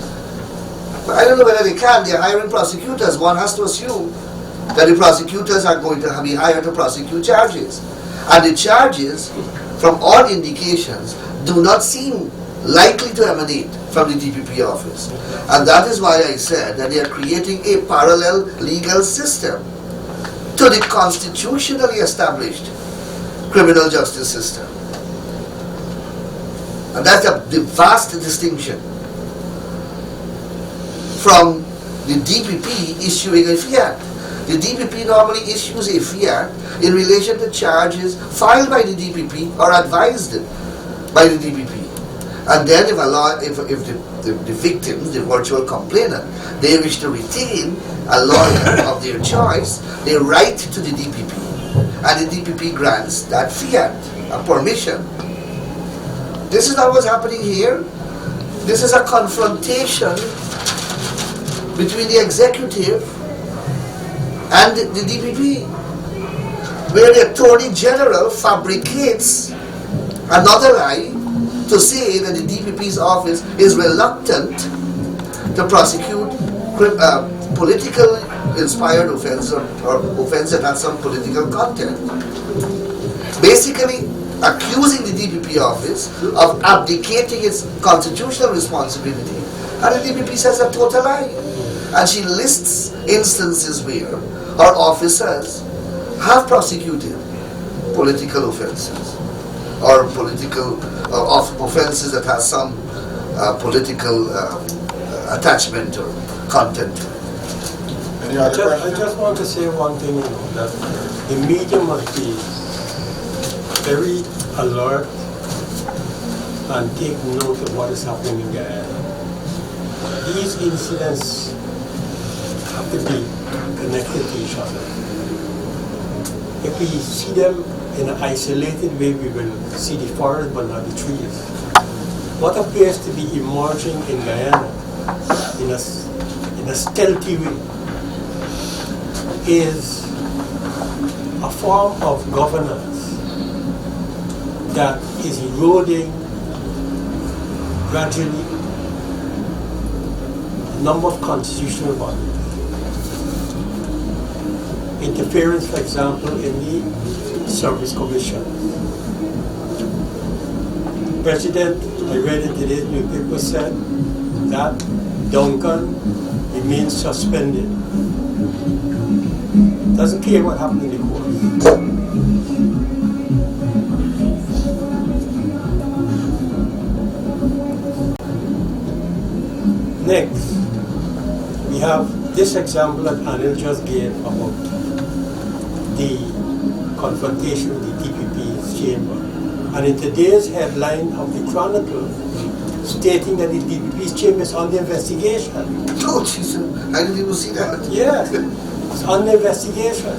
But I don't know whether they can. They're hiring prosecutors. One has to assume that the prosecutors are going to be hired to prosecute charges. And the charges, from all indications, do not seem likely to emanate from the DPP office. And that is why I said that they are creating a parallel legal system to the constitutionally established criminal justice system. And that's the vast distinction from the DPP issuing a fiat. The DPP normally issues a fiat in relation to charges filed by the DPP or advised by the DPP. And then if the victims, the virtual complainant, they wish to retain a lawyer of their choice, they write to the DPP. And the DPP grants that fiat, a permission. This is not what's happening here. This is a confrontation between the executive and the DPP, where the Attorney General fabricates another lie to say that the DPP's office is reluctant to prosecute political inspired offense or offense that has some political content. Basically accusing the DPP office of abdicating its constitutional responsibility, and the DPP says a total lie. And she lists instances where her officers have prosecuted political offenses or political offenses that has some political attachment or content.
I just want to say one thing, that the media must be very alert and take note of what is happening in Guyana. These incidents have to be connected to each other. If we see them in an isolated way, we will see the forest but not the trees. What appears to be emerging in Guyana in a stealthy way is a form of governance that is eroding gradually a number of constitutional bodies. Interference, for example, in the Service Commission. President, I read in today's newspaper, said that Duncan remains suspended. Doesn't care what happened in the court. Next, we have this example that Anil just gave about the confrontation with the DPP's chamber. And in today's headline of the Chronicle, stating that the DPP's chamber is under investigation.
Oh, Jesus, I didn't even see that.
Yeah, it's under investigation.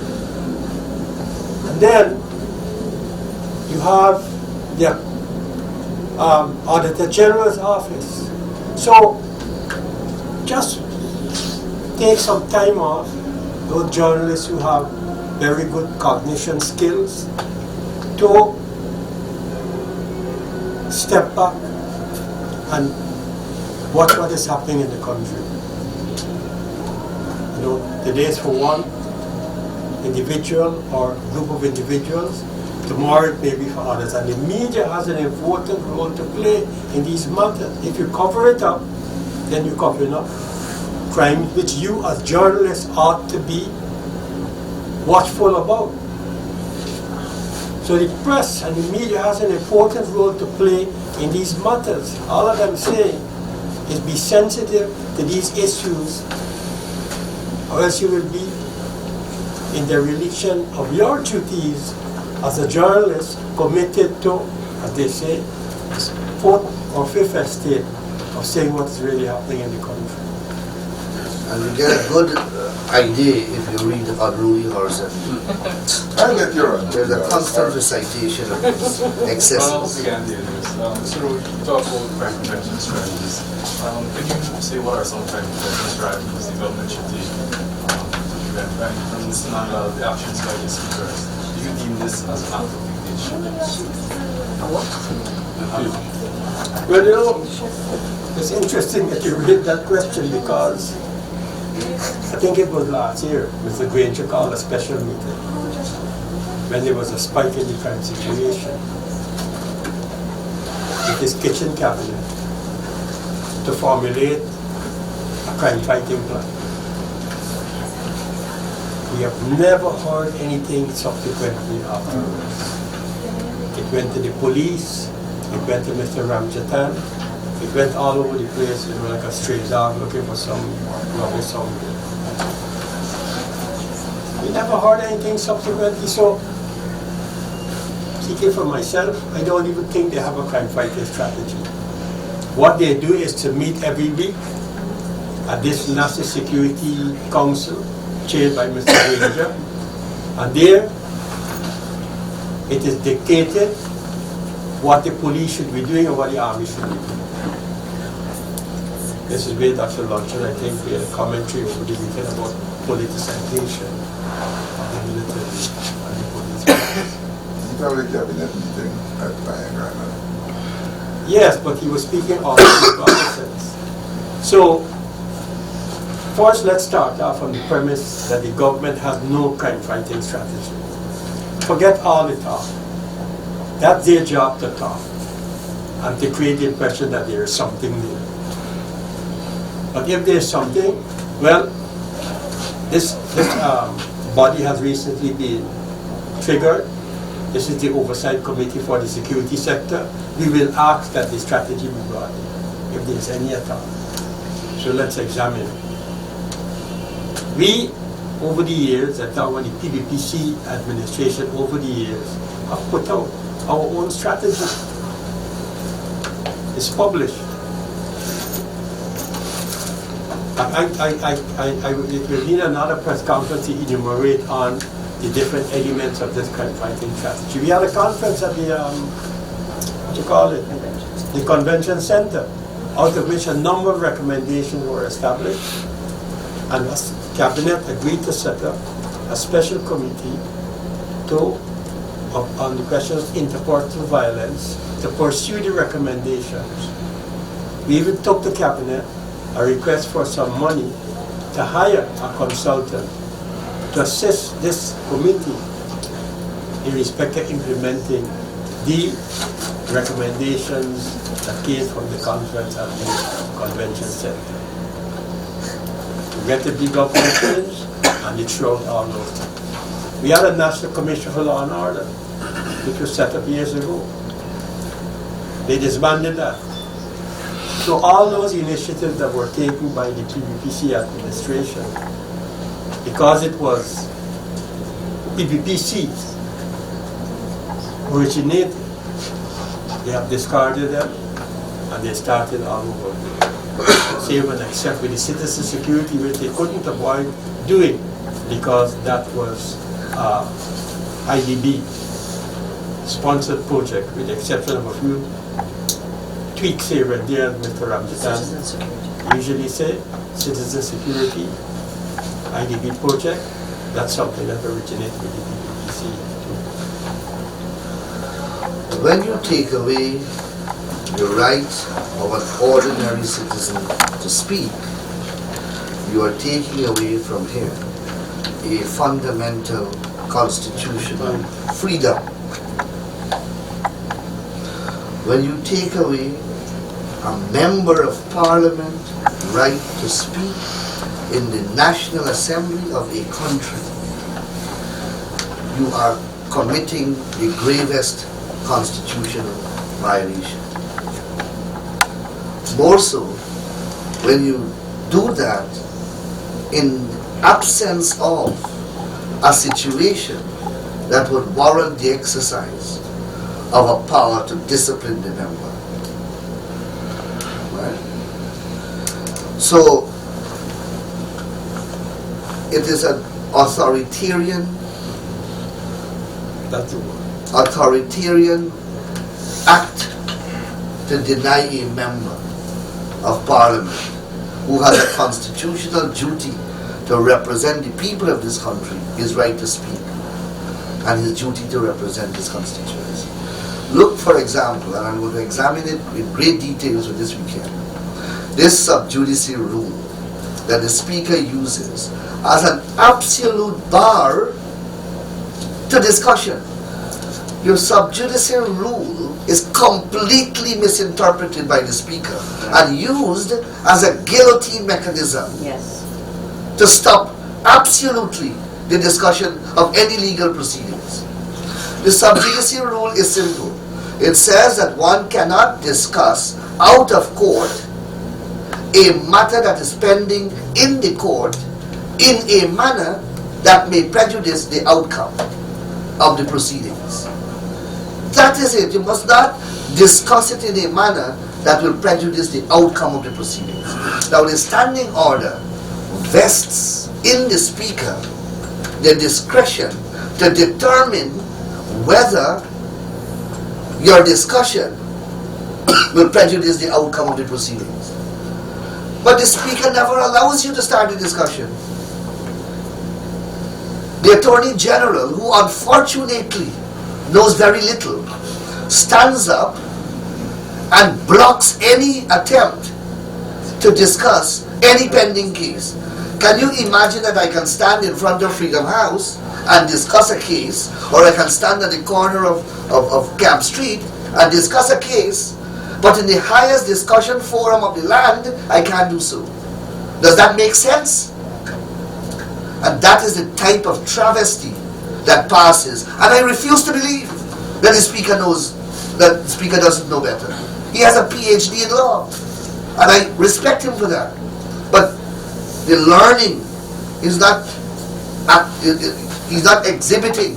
And then you have the Auditor General's office. So just take some time off, those journalists who have very good cognition skills, to step back and watch what is happening in the country. You know, today is for one individual or group of individuals, tomorrow it may be for others. And the media has an important role to play in these matters. If you cover it up, then you're covering up crimes which you as journalists ought to be watchful about. So the press and the media has an important role to play in these matters. All that I'm saying is be sensitive to these issues, or else you will be in the dereliction of your duties as a journalist committed to, as they say, fourth or fifth estate of saying what's really happening in the country.
And you get a good idea if you read about Rui Horizon.
I'll get your
There's a constant recitation of these excesses.
Again, Mr. Rowe, you talked about crime prevention strategies. Can you say what are some crime prevention strategies the government should take to prevent crime? For instance, the actions by the speakers. Do you deem this as an act of dictation?
Well, you know, it's interesting that you read that question because I think it was last year, Mr. Granger called a special meeting when there was a spike in the crime situation with his kitchen cabinet to formulate a crime fighting plan. We have never heard anything subsequently afterwards. It went to the police, it went to Mr. Ramjatan, it went all over the place, you know, like a stray dog looking for some rubbish somewhere. We never heard anything subsequently, so speaking for myself, I don't even think they have a crime fighting strategy. What they do is to meet every week at this National Security Council chaired by Mr. Granger, and there it is dictated what the police should be doing and what the army should be doing. This is where Dr. Luncheon, I think, we had a commentary over the weekend about politicization of the military and the police.
He probably cabinet meeting at Guyana.
Yes, but he was speaking on nonsense. So, first let's start off on the premise that the government has no crime fighting strategy. Forget all the talk. That's their job to talk and to create the impression that there is something there. But if there's something, well, this body has recently been triggered. This is the Oversight Committee for the Security Sector. We will ask that the strategy be brought in, if there's any at all. So let's examine it. We, over the years, I thought when the PPPC administration over the years, have put out our own strategy. It's published. It will need another press conference to enumerate on the different elements of this crime fighting strategy. We had a conference at the, what do you call it? The Convention Center, out of which a number of recommendations were established. And the Cabinet agreed to set up a special committee on the question of interpersonal violence to pursue the recommendations. We even took to Cabinet a request for some money to hire a consultant to assist this committee in respect to implementing the recommendations that came from the conference at the Convention Center. Regrettably, government changed, and it showed all those things. We had a National Commission for Law and Order, which was set up years ago. They disbanded that. So all those initiatives that were taken by the PPPC administration, because it was PPPC originated, they have discarded them and they started all over again. Save and except with the citizen security, which they couldn't avoid doing because that was IDB sponsored project, with the exception of a few tweaks here and there, Mr. Ramjitan usually say. Citizen security, IDB project, that's something that originated with the PPPC.
When you take away the right of an ordinary citizen to speak, you are taking away from him a fundamental constitutional freedom. When you take away a member of parliament right to speak in the National Assembly of a country, you are committing the gravest constitutional violation. More so, when you do that in absence of a situation that would warrant the exercise of a power to discipline the member. Right? So, it is an authoritarian act to deny a member of parliament who has a constitutional duty to represent the people of this country his right to speak and his duty to represent his constituency. Look, for example, and I'm going to examine it in great details for this weekend, this sub judice rule that the Speaker uses as an absolute bar to discussion. Your sub judice rule is completely misinterpreted by the Speaker and used as a guillotine mechanism to stop absolutely the discussion of any legal proceedings. The sub judice rule is simple. It says that one cannot discuss out of court a matter that is pending in the court in a manner that may prejudice the outcome of the proceedings. That is it. You must not discuss it in a manner that will prejudice the outcome of the proceedings. Now, the standing order vests in the Speaker the discretion to determine whether your discussion will prejudice the outcome of the proceedings. But the Speaker never allows you to start the discussion. The Attorney General, who unfortunately knows very little, stands up and blocks any attempt to discuss any pending case. Can you imagine that I can stand in front of Freedom House and discuss a case, or I can stand at the corner of Camp Street and discuss a case, but in the highest discussion forum of the land, I can't do so? Does that make sense? And that is the type of travesty that passes. And I refuse to believe that the Speaker knows, that the Speaker doesn't know better. He has a PhD in law, and I respect him for that. But the learning is not, he's not exhibiting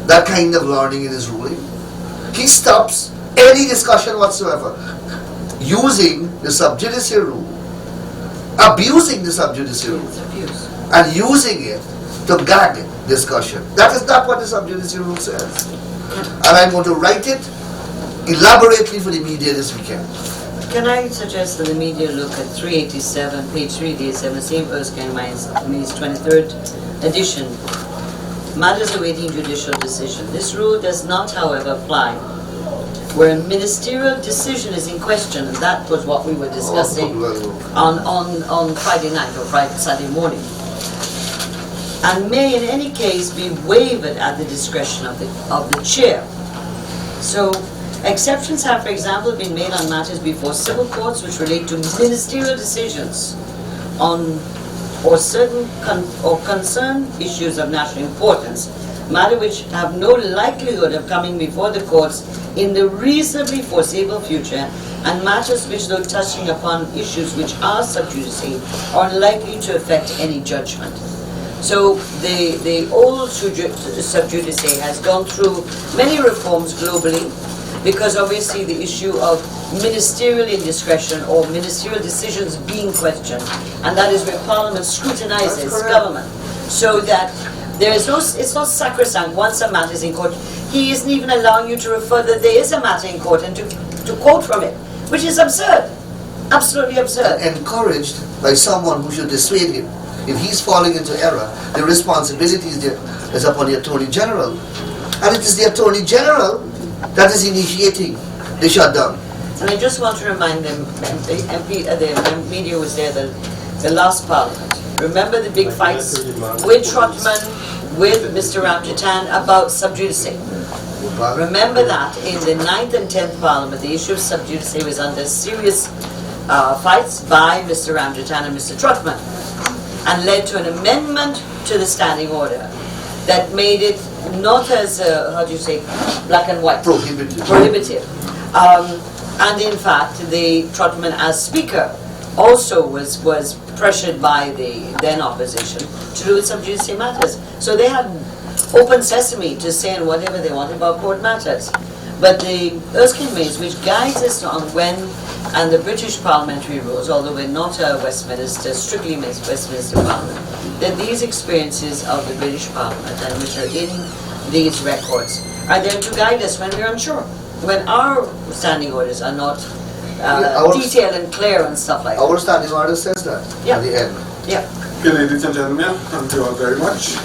that kind of learning in his ruling. He stops any discussion whatsoever using the sub judice rule, abusing the sub judice rule, and using it to gag discussion. That is not what the sub judice rule says. And I'm going to write it elaborately for the media this weekend.
Can I suggest that the media look at 387, page 387, same Erskine May's 23rd edition, matters awaiting judicial decision. This rule does not, however, apply where a ministerial decision is in question, and that was what we were discussing on Friday night or Saturday morning, and may in any case be waived at the discretion of the chair. So exceptions have, for example, been made on matters before civil courts which relate to ministerial decisions on or certain concern issues of national importance, matter which have no likelihood of coming before the courts in the reasonably foreseeable future, and matters which, though touching upon issues which are sub judice, are unlikely to affect any judgment. So the old sub judice has gone through many reforms globally, because obviously the issue of ministerial indiscretion or ministerial decisions being questioned, and that is where Parliament scrutinizes government, so that there is no, it's not sacrosanct once a matter is in court. He isn't even allowing you to refer that there is a matter in court and to quote from it, which is absurd, absolutely absurd.
And encouraged by someone who should dissuade him. If he's falling into error, the responsibility is upon the Attorney General. And it is the Attorney General that is initiating the shutdown.
And I just want to remind them, the media was there, the last Parliament. Remember the big fights with Trotman, with Mr. Ramjatan about sub judice. Remember that in the 9th and 10th Parliament, the issue of sub judice was under serious fights by Mr. Ramjatan and Mr. Trotman, and led to an amendment to the standing order that made it not as, how do you say, black and white. Prohibitive. And in fact, the Trotman as Speaker also was pressured by the then opposition to do with sub judice matters. So they had open sesame to say whatever they want about court matters. But the Erskine Mays, which guides us on when, and the British parliamentary rules, although we're not a Westminster, strictly Westminster Parliament, that these experiences of the British Parliament, and which are in these records, are there to guide us when we're unsure, when our standing orders are not detailed and clear and stuff like that.
Our standing order says that at the end.
Yeah.
Okay, ladies and gentlemen, thank you all very much.